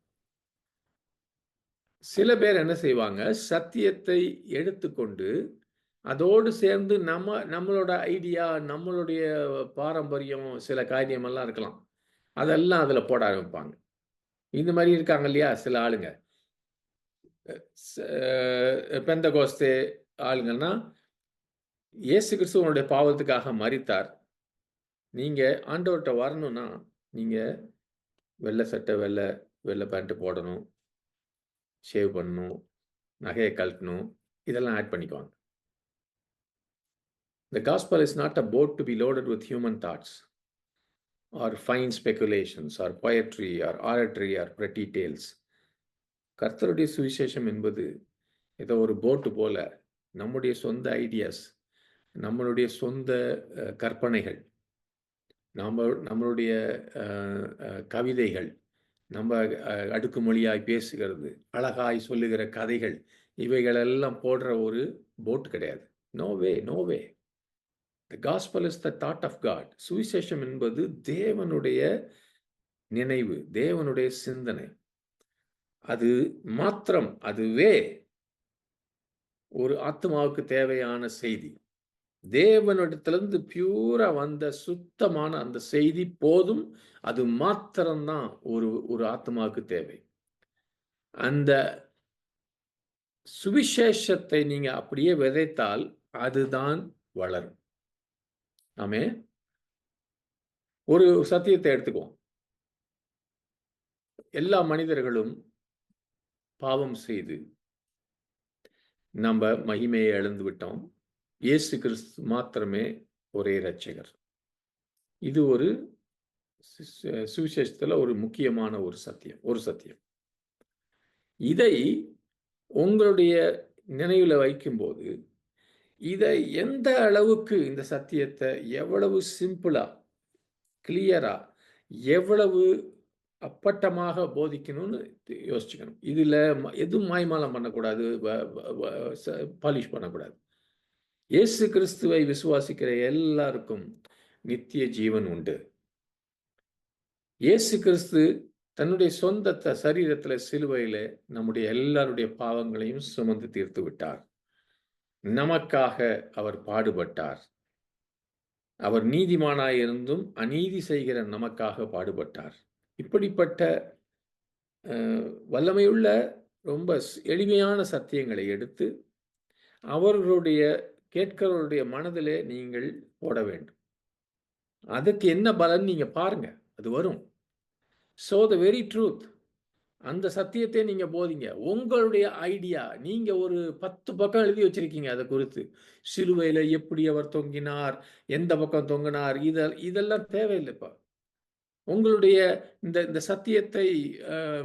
சில பேர் என்ன செய்வாங்க, சத்தியத்தை எடுத்துக்கொண்டு அதோடு சேர்ந்து நம்மளோட ஐடியா, நம்மளுடைய பாரம்பரியம், சில காரியமெல்லாம் இருக்கலாம், அதெல்லாம் அதில் போட ஆரம்பிப்பாங்க. இந்த மாதிரி இருக்காங்க இல்லையா சில ஆளுங்க, பெந்தகோஸ்தே ஆளுங்கன்னா, இயேசு கிறிஸ்து உங்களுடைய பாவத்துக்காக மரித்தார், நீங்கள் ஆண்டவர்கிட்ட வரணும்னா நீங்கள் வெள்ளை சட்டை, வெள்ளை பேண்ட்டு போடணும், ஷேவ் பண்ணணும், நகையை கழட்டணும், இதெல்லாம் ஆட் பண்ணிக்குவாங்க. The gospel is not a boat to be loaded with human thoughts or fine speculations or poetry or oratory or pretty tales. கர்த்தருடைய சுவிசேஷம் என்பது ஏதோ ஒரு போட்டு போல நம்முடைய சொந்த ஐடியாஸ், நம்மளுடைய சொந்த கற்பனைகள், நம்மளுடைய கவிதைகள், நம்ம அடுக்குமொழியாய் பேசுகிறது, அழகாய் சொல்லுகிற கதைகள், இவைகளெல்லாம் போடுற ஒரு போட்டு கிடையாது. No way, no way. The gospel is the thought of God. சுவிசேஷம் என்பது தேவனுடைய நினைவு, தேவனுடைய சிந்தனை. அது மாத்திரம், அதுவே ஒரு ஆத்துமாவுக்கு தேவையான செய்தி. தேவனிடத்திலிருந்து பியூரா வந்த சுத்தமான அந்த செய்தி போதும். அது மாத்திரம் தான் ஒரு ஒரு ஆத்துமாவுக்கு தேவை. அந்த சுவிசேஷத்தை நீங்க அப்படியே விதைத்தால் அதுதான் வளரும். ஆமென். ஒரு சத்தியத்தை எடுத்துக்குவோம். எல்லா மனிதர்களும் பாவம் செய்து நம்ம மகிமையை இழந்து விட்டோம். இயேசு கிறிஸ்து மாத்திரமே ஒரே இரட்சகர். இது ஒரு சுவிசேஷத்துல ஒரு முக்கியமான ஒரு சத்தியம். இதை உங்களுடைய நினைவுல வைக்கும்போது, இதை எந்த அளவுக்கு இந்த சத்தியத்தை எவ்வளவு சிம்பிளா, கிளியரா, எவ்வளவு அப்பட்டமாக போதிக்கணும்னு யோசிச்சுக்கணும். இதுல எதுவும் மாய்மாலம் பண்ணக்கூடாது, பாலிஷ் பண்ணக்கூடாது. இயேசு கிறிஸ்துவை விசுவாசிக்கிற எல்லாருக்கும் நித்திய ஜீவன் உண்டு. இயேசு கிறிஸ்து தன்னுடைய சொந்த சரீரத்துல சிலுவையில நம்முடைய எல்லாருடைய பாவங்களையும் சுமந்து தீர்த்து விட்டார். நமக்காக அவர் பாடுபட்டார். அவர் நீதிமானாயிருந்தும் அநீதி செய்கிற நமக்காக பாடுபட்டார். இப்படிப்பட்ட வல்லமையுள்ள ரொம்ப எளிமையான சத்தியங்களை எடுத்து அவர்களுடைய கேட்கிறவருடைய மனதிலே நீங்கள் போட வேண்டும். அதுக்கு என்ன பலன் நீங்க பாருங்க, அது வரும். So the very truth, அந்த சத்தியத்தை நீங்க போதிங்க. உங்களுடைய ஐடியா, நீங்க ஒரு 10 பக்கம் எழுதி வச்சிருக்கீங்க அதை குறித்து. சிலுவையில எப்படி அவர் தொங்கினார், எந்த பக்கம் தொங்கினார், இதெல்லாம் தேவையில்லைப்பா. உங்களுடைய இந்த இந்த சத்தியத்தை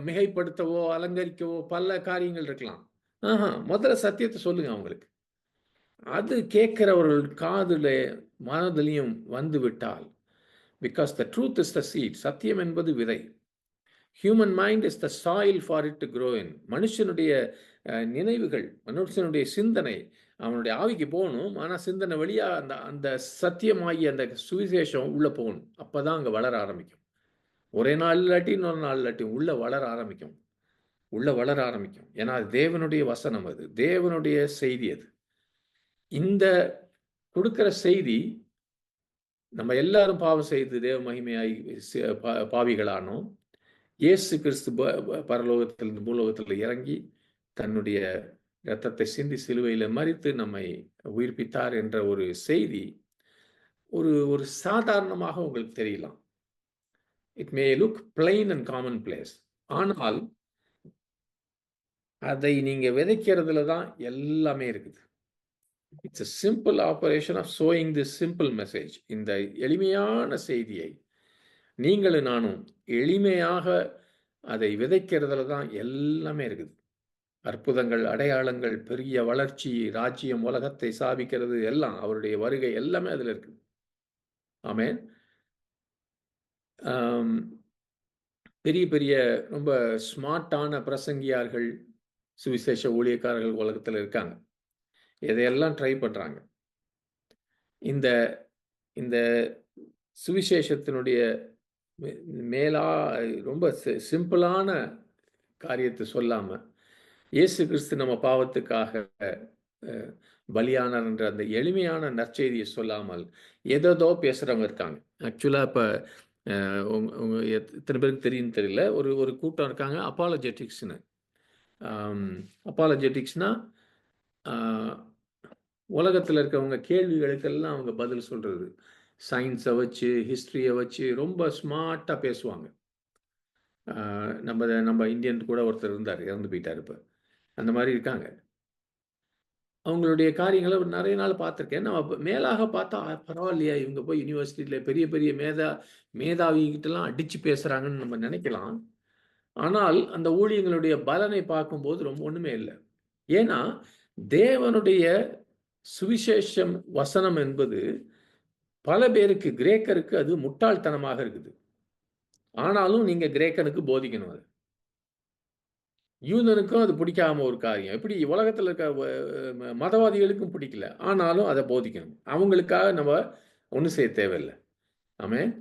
மிகைப்படுத்தவோ அலங்கரிக்கவோ பல காரியங்கள் இருக்கலாம். முதல்ல சத்தியத்தை சொல்லுங்க அவங்களுக்கு. அது கேட்கிறவர்கள் காதுல மனதிலையும் வந்து விட்டால், because the truth is the seed, சத்தியம் என்பது விதை. Human mind is the soil for it to grow in. மனுஷனுடைய நினைவுகள், மனுஷனுடைய சிந்தனை அவனுடைய ஆவிக்கு போகணும். ஆனால் சிந்தனை வழியா அந்த அந்த சத்தியமாகி அந்த சுவிசேஷம் உள்ள போகணும். அப்பதான் அங்கே வளர ஆரம்பிக்கும். ஒரே நாள் இல்லாட்டி இன்னொரு நாள் இல்லாட்டி உள்ள வளர ஆரம்பிக்கும். ஏன்னா அது தேவனுடைய வசனம், அது தேவனுடைய செய்தி. அது இந்த கொடுக்கிற செய்தி, நம்ம எல்லாரும் பாவம் செய்து தேவ மகிமையாய் பாவிகளானோம். இயேசு கிறிஸ்து பரலோகத்திலிருந்து பூலோகத்தில் இறங்கி தன்னுடைய இரத்தத்தை சிந்தி சிலுவையில மரித்து நம்மை உயிர்ப்பித்தார் என்ற ஒரு செய்தி ஒரு ஒரு சாதாரணமாக உங்களுக்கு தெரியலாம். It may look plain and common place. ஆனால் அதை நீங்க விதைக்கிறதுல தான் எல்லாமே இருக்குது. It's a simple operation of sowing this simple message. இந்த எளிமையான செய்தியை நீங்களும் நானும் எளிமையாக அதை விதைக்கிறதுல தான் எல்லாமே இருக்குது. அற்புதங்கள், அடையாளங்கள், பெரிய வளர்ச்சி, ராஜ்யம், உலகத்தை சாபிக்கிறது எல்லாம், அவருடைய வருகை எல்லாமே அதுல இருக்குது. ஆமென். பெரிய பெரிய ரொம்ப ஸ்மார்ட்டான பிரசங்கியார்கள், சுவிசேஷ ஊழியக்காரர்கள் உலகத்தில் இருக்காங்க. இதையெல்லாம் ட்ரை பண்றாங்க. இந்த இந்த சுவிசேஷத்தினுடைய மேலா ரொம்ப சிம்பிளான காரியத்தை சொல்லாம, இயேசு கிறிஸ்து நம்ம பாவத்துக்காக பலியானார் என்ற அந்த எளிமையான நற்செய்தியை சொல்லாமல் ஏதோ பேசுறவங்க இருக்காங்க. ஆக்சுவலா இப்ப உங்க எத்தனை பேருக்கு தெரியும் தெரியல, ஒரு ஒரு கூட்டம் இருக்காங்க, அப்பாலஜெட்டிக்ஸ்னு. அப்பாலஜெட்டிக்ஸ்னா உலகத்தில் இருக்கிறவங்க கேள்விகளுக்கெல்லாம் அவங்க பதில் சொல்றது. சயின்ஸை வச்சு, ஹிஸ்ட்ரியை வச்சு ரொம்ப ஸ்மார்ட்டாக பேசுவாங்க. நம்ம இந்தியன் கூட ஒருத்தர் இருந்தார், இறந்து போயிட்டார். இப்போ அந்த மாதிரி இருக்காங்க. அவங்களுடைய காரியங்களை நிறைய நாள் பார்த்துருக்கேன். நம்ம மேலாக பார்த்தா பரவாயில்லையா, இவங்க போய் யூனிவர்சிட்டியில் பெரிய பெரிய மேதாவிகிட்டலாம் அடித்து பேசுகிறாங்கன்னு நம்ம நினைக்கலாம். ஆனால் அந்த ஊழியங்களுடைய பலனை பார்க்கும்போது ரொம்ப ஒன்றுமே இல்லை. ஏன்னா தேவனுடைய சுவிசேஷம் வசனம் என்பது பல பேருக்கு, கிரேக்கருக்கு அது முட்டாள்தனமாக இருக்குது. ஆனாலும் நீங்க கிரேக்கனுக்கு போதிக்கணும். அது யூதனுக்கும் அது பிடிக்காம ஒரு காரியம். எப்படி உலகத்தில் இருக்க மதவாதிகளுக்கும் பிடிக்கல, ஆனாலும் அதை போதிக்கணும். அவங்களுக்காக நம்ம ஒன்றும் செய்ய தேவையில்லை. ஆமென்.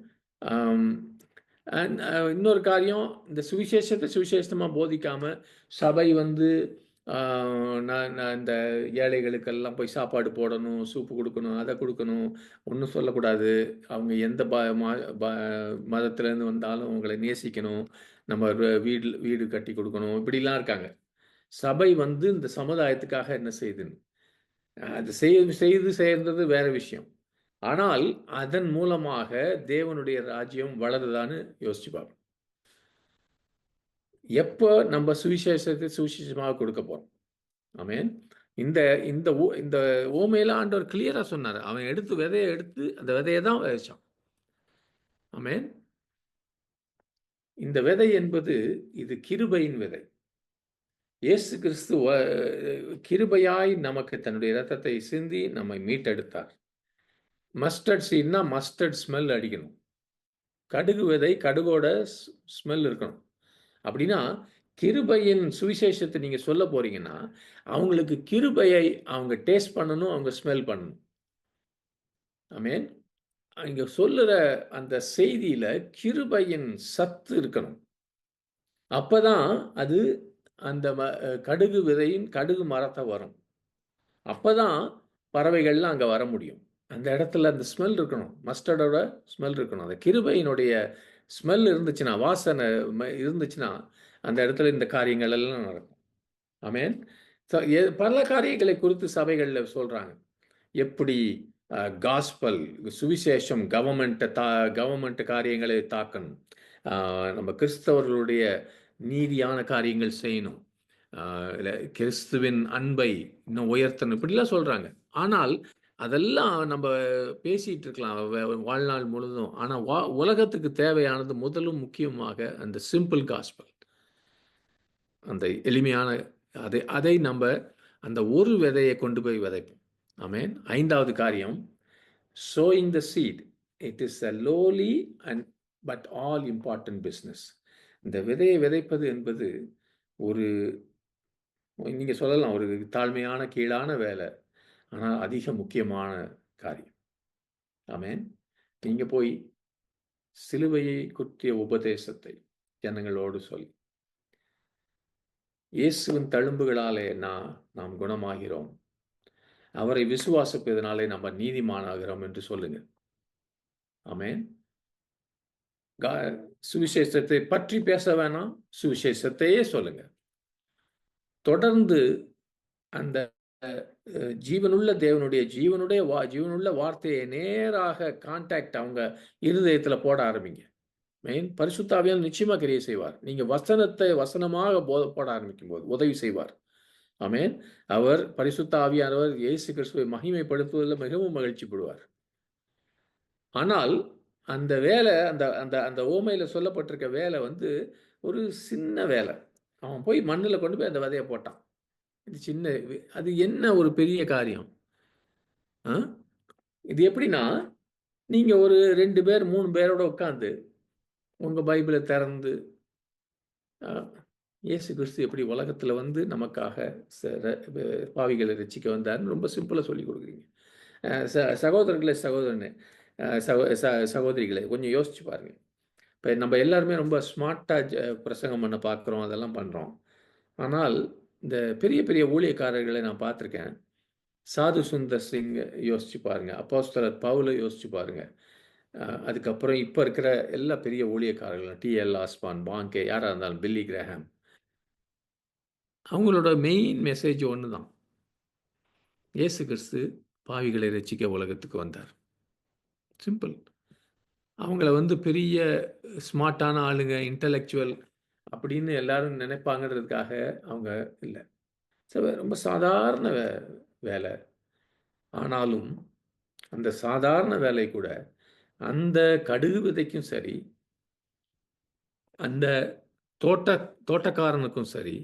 இன்னொரு காரியம், இந்த சுவிசேஷத்தை சுவிசேஷமா போதிக்காம, சபை வந்து நான் நான் இந்த ஏழைகளுக்கெல்லாம் போய் சாப்பாடு போடணும், சூப்பு குடுக்கணும், அத குடுக்கணும், ஒண்ணும் சொல்லக்கூடாது. அவங்க எந்த ப மதத்திலேருந்து வந்தாலும் அவங்கள நேசிக்கணும். நம்ம வீடு வீடு கட்டி குடுக்கணும். இப்படிலாம் இருக்காங்க. சபை வந்து இந்த சமுதாயத்துக்காக என்ன செய்யுதுன்னு. அது செய்து சேர்ந்தது வேற விஷயம். ஆனால், அதன் மூலமாக தேவனுடைய ராஜ்யம் வளருதான்னு யோசிச்சு பார்க்கணும். எப்போ நம்ம சுவிசேஷத்தை சுவிசேஷமாக கொடுக்க போறோம்? ஆமென். இந்த இந்த இந்த உவமையில ஆண்டவர் கிளியரா சொன்னாரு. அவன் விதைய எடுத்து அந்த விதைய தான் விதைச்சான். ஆமென். இந்த விதை என்பது இது கிருபையின் விதை. இயேசு கிறிஸ்து கிருபையாய் நமக்கு தன்னுடைய இரத்தத்தை சிந்தி நம்மை மீட்டெடுத்தார். மஸ்டர்ட் சீட்னா மஸ்டர்ட் ஸ்மெல் அடிக்கணும். கடுகு விதை கடுகோட ஸ்மெல் இருக்கணும். அப்படின்னா, கிருபையின் சுவிசேஷத்தை நீங்க சொல்லப் போறீங்கன்னா, அவங்களுக்கு கிருபையை அவங்க டேஸ்ட் பண்ணணும், அவங்க ஸ்மெல் பண்ணணும். ஆமென். இங்க சொல்லுற அந்த செய்தியில கிருபையின் சத்து இருக்கணும். அப்பதான் அது அந்த கடுகு விதையின் கடுகு மரத்த வரும். அப்பதான் பறவைகள்லாம் அங்க வர முடியும். அந்த இடத்துல அந்த ஸ்மெல் இருக்கணும். மஸ்டர்டோட ஸ்மெல் இருக்கணும். அந்த கிருபையினுடைய ஸ்மெல் இருந்துச்சுன்னா, வாசனை இருந்துச்சுன்னா, அந்த இடத்துல இந்த காரியங்கள் எல்லாம் நடக்கும். ஆமென். பல காரியங்களை குறித்து சபைகள்ல சொல்றாங்க. எப்படி காஸ்பல் சுவிசேஷம் கவர்மெண்ட் காரியங்களை தாக்கணும். நம்ம கிறிஸ்தவர்களுடைய நீதியான காரியங்கள் செய்யணும். இல்ல கிறிஸ்துவின் அன்பை இன்னும் உயர்த்தணும். இப்படிலாம் சொல்றாங்க. ஆனால் அதெல்லாம் நம்ம பேசிட்டு இருக்கலாம் வாழ்நாள் முழுதும். ஆனா உலகத்துக்கு தேவையானது முதலும் முக்கியமாக அந்த சிம்பிள் காஸ்பல். அந்த எளிமையான அதை அதை நம்ப அந்த ஒரு விதையை கொண்டு போய் விதைப்போம். ஆமென். 5வது காரியம், sowing the seed. It is a lowly and but all important business. இந்த விதையை விதைப்பது என்பது ஒரு நீங்க சொல்லலாம் ஒரு தாழ்மையான கீழான வேலை. ஆனா அதிக முக்கியமான காரியம். ஆமென். நீங்க போய் சிலுவையை குற்றிய உபதேசத்தை ஜனங்களோடு சொல்லி இயேசுவின் தழும்புகளாலே நாம் குணமாகிறோம். அவரை விசுவாசிப்பதனாலே நம்ம நீதிமானாகிறோம் என்று சொல்லுங்க. ஆமென். சுவிசேஷத்தை பற்றி பேச வேணாம். சுவிசேஷத்தையே சொல்லுங்க. தொடர்ந்து அந்த ஜீவனுள்ள தேவனுடைய ஜீவனுள்ள வார்த்தையை நேராக கான்டாக்ட் அவங்க இருதயத்துல போட ஆரம்பிங்க. பரிசுத்த ஆவியானவர் நிச்சயமா கிரியை செய்வார். நீங்க வசனத்தை வசனமாக போட ஆரம்பிக்கும் போது உதவி செய்வார். ஆமென். அவர் பரிசுத்த ஆவியானவர் இயேசு கிறிஸ்துவை மகிமைப்படுத்துவதில் மிகவும் மகிழ்ச்சிப்படுவார். ஆனால் அந்த வேலை அந்த அந்த அந்த உவமையில சொல்லப்பட்டிருக்க வேலை வந்து ஒரு சின்ன வேலை. அவன் போய் மண்ணுல கொண்டு போய் அந்த விதைய போட்டான். இது சின்ன அது என்ன ஒரு பெரிய காரியம்? ஆ? இது எப்படின்னா, நீங்க ஒரு 2 பேர் 3 பேரோட உட்கார்ந்து உங்க பைபிள திறந்து அ இயேசு கிறிஸ்து எப்படி உலகத்துல வந்து நமக்காக ச ர ப பாவிகளை ரட்சிக்க வந்தார்ன்னு ரொம்ப சிம்பிளா சொல்லிக் குடுக்குறீங்க. சகோதரர்களே, சகோதரனே, சகோதரிகளே கொஞ்சம் யோசிச்சு பாருங்க. இப்ப நம்ம எல்லாருமே ரொம்ப ஸ்மார்ட்டா பிரசங்கம் பண்ண பார்க்குறோம். அதெல்லாம் பண்றோம். ஆனால் இந்த பெரிய பெரிய ஊழியக்காரர்களை நான் பார்த்துருக்கேன். சாது சுந்தர் சிங் யோசிச்சு பாருங்க. அப்போஸ்தலர் பவுல யோசிச்சு பாருங்க. அதுக்கப்புறம் இப்ப இருக்கிற எல்லா பெரிய ஊழியக்காரர்களும் டி.எல். ஆஸ்பான், பாங்கே யாரா இருந்தாலும் பில்லி கிரஹாம். அவங்களோட மெயின் மெசேஜ் ஒண்ணுதான். இயேசு கிறிஸ்து பாவிகளை ரட்சிக்க உலகத்துக்கு வந்தார். சிம்பிள். அவங்கள வந்து பெரிய ஸ்மார்ட்டான ஆளுங்க, இன்டலெக்சுவல் அப்படின்னு எல்லாரும் நினைப்பாங்கன்றதுக்காக அவங்க இல்ல. ரொம்ப சாதாரண வேலை. ஆனாலும் அந்த சாதாரண வேலை கூட அந்த கடுகு விதைக்கும் சரி, அந்த தோட்டக்காரனுக்கும் சரி,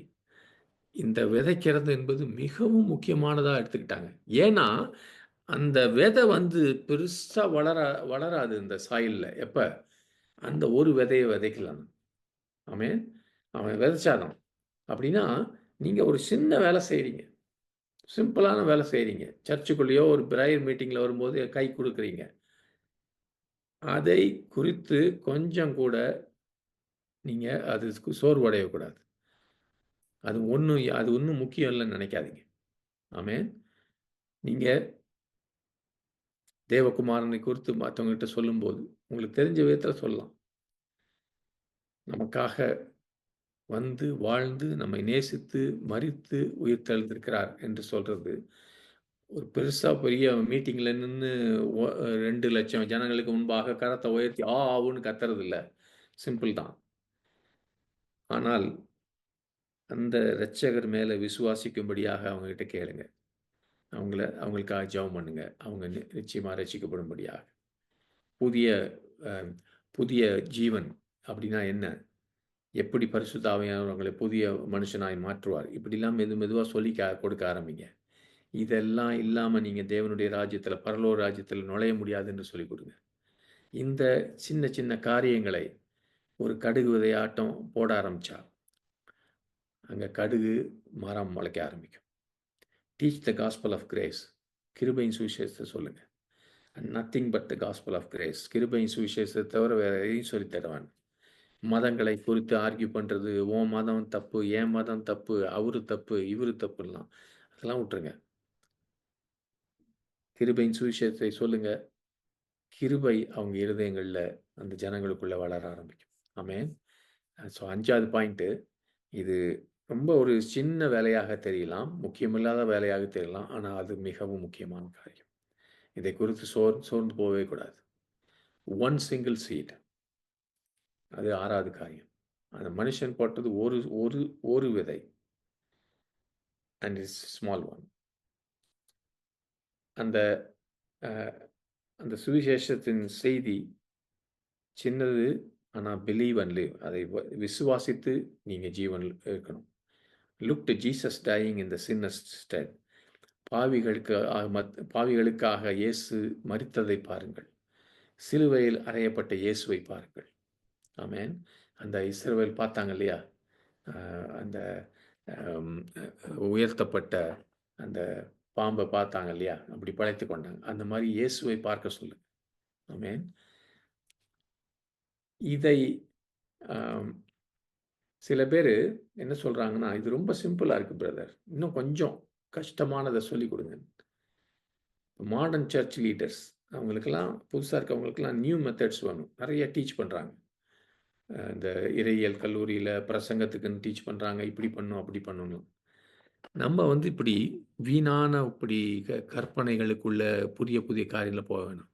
இந்த விதைக்கிறது என்பது மிகவும் முக்கியமானதா எடுத்துக்கிட்டாங்க. ஏன்னா, அந்த விதை வந்து பெருசா வளராது இந்த சாயில்ல. எப்ப? அந்த ஒரு விதைய விதைக்கலாம். ஆமென். அவன் விதைச்சாதான். அப்படின்னா, நீங்க ஒரு சின்ன வேலை செய்றீங்க. சிம்பிளான வேலை செய்றீங்க. சர்ச்சுக்குள்ளேயோ ஒரு பிரேயர் மீட்டிங்ல வரும்போது கை குடுக்குறீங்க. அதை குறித்து கொஞ்சம் கூட நீங்கள் அது சோர்வடையக்கூடாது. அது ஒன்றும் முக்கியம் இல்லைன்னு நினைக்காதீங்க. ஆமென். நீங்கள் தேவகுமாரனை குறித்து மற்றவங்ககிட்ட சொல்லும்போது உங்களுக்கு தெரிஞ்ச விதத்தில் சொல்லலாம். நமக்காக வந்து வாழ்ந்து நம்மை நேசித்து மரித்து உயிர்த்தெழுந்திருக்கிறார் என்று சொல்றது ஒரு பெரிய மீட்டிங்ல நின்னு 2,00,000 ஜனங்களுக்கு முன்பாக கரத்தை உயர்த்தி ஆவுன்னு கத்துறது இல்ல. சிம்பிள் தான். ஆனால் அந்த இரட்சகர் மேல விசுவாசிக்கும்படியாக அவங்ககிட்ட கேளுங்க. அவங்களுக்காக ஜெபம் பண்ணுங்க. அவங்க நிச்சயமா ரட்சிக்கப்படும்படியாக. புதிய அ புதிய ஜீவன் அப்படின்னா என்ன? எப்படி பரிசுத்த ஆவியானவர் உங்களை புதிய மனுஷனாய் மாற்றுவார்? இப்படிலாம் மெதுவா சொல்லி கொடுக்க ஆரம்பிங்க. இதெல்லாம் இல்லாம நீங்க தேவனுடைய ராஜ்யத்தில, பரலோக ராஜ்யத்தில நுழைய முடியாதுன்னு சொல்லிக் குடுங்க. இந்த சின்ன சின்ன காரியங்களை ஒரு கடுகு விதையாட்டம் போட ஆரம்பிச்சா, அங்க கடுகு மரம் முளைக்க ஆரம்பிக்கும். Teach the gospel of grace. கிருபையின் சுவிசேஷத்தை சொல்லுங்க. Nothing but the gospel of grace. கிருபையின் சுவிசேஷத்தை தவிர வேற எதையும் சொல்லித் தர வேண்டாம். மதங்களை குறித்து ஆர்கியூ பண்றது, உன் மதம் தப்பு, என் மதம் தப்பு, அவரு தப்பு, இவரு தப்புலாம் அதெல்லாம் விட்டுருங்க. கிருபையின் சுவிசேஷத்தை சொல்லுங்க. கிருபை அவங்க இருதயங்கள்ல அந்த ஜனங்களுக்குள்ள வளர ஆரம்பிக்கும். ஆமென். ஸோ 5வது பாயிண்ட்டு, இது ரொம்ப ஒரு சின்ன வேலையாக தெரியலாம். முக்கியமில்லாத வேலையாக தெரியலாம். ஆனா அது மிகவும் முக்கியமான காரியம். இதை குறித்து சோர்ந்து போகவே கூடாது. One single seed. அது 6வது காரியம். அந்த மனுஷன் போட்டது ஒரு ஒரு ஒரு விதை. And it's small one. அந்த அ அந்த சுவிசேஷத்தின் செய்தி சின்னது. ஆனா பிலீவ் அண்ட் லிவ். அதை விசுவாசித்து நீங்க ஜீவன் இருக்கணும். Look to Jesus dying in the sinners stead. பாவிகளுக்காக இயேசு மரித்ததை பாருங்கள். சிலுவையில் அறையப்பட்ட இயேசுவை பாருங்கள். ஆமென். அந்த இஸ்ரவேல் பார்த்தாங்க இல்லையா? அந்த அம் உயர்த்தப்பட்ட அந்த பாம்ப பார்த்தாங்க இல்லையா? அப்படி பிழைத்துக் கொண்டாங்க. அந்த மாரி இயேசுவை பார்க்க சொல்லுங்க. ஆமென். இதை அம் சில பேரு என்ன சொல்றாங்கன்னா, "இது ரொம்ப சிம்பிளா இருக்கு பிரதர். இன்னும் கொஞ்சம் கஷ்டமானத சொல்லிக் குடுங்க." மாடர்ன் சர்ச் லீடர்ஸ் அவங்களுக்கெல்லாம் புதுசா இருக்கவங்களுக்கெல்லாம் நியூ மெத்தட்ஸ் வேணும். நெறைய டீச் பண்றாங்க. இந்த இறையியல் கல்லூரியில பிரசங்கத்துக்குன்னு டீச் பண்றாங்க. இப்படி பண்ணும், அப்படி பண்ணணும். நம்ம வந்து இப்படி வீணான இப்படி கற்பனைகளுக்குள்ள புதிய புதிய காரியங்கள போக வேணாம்.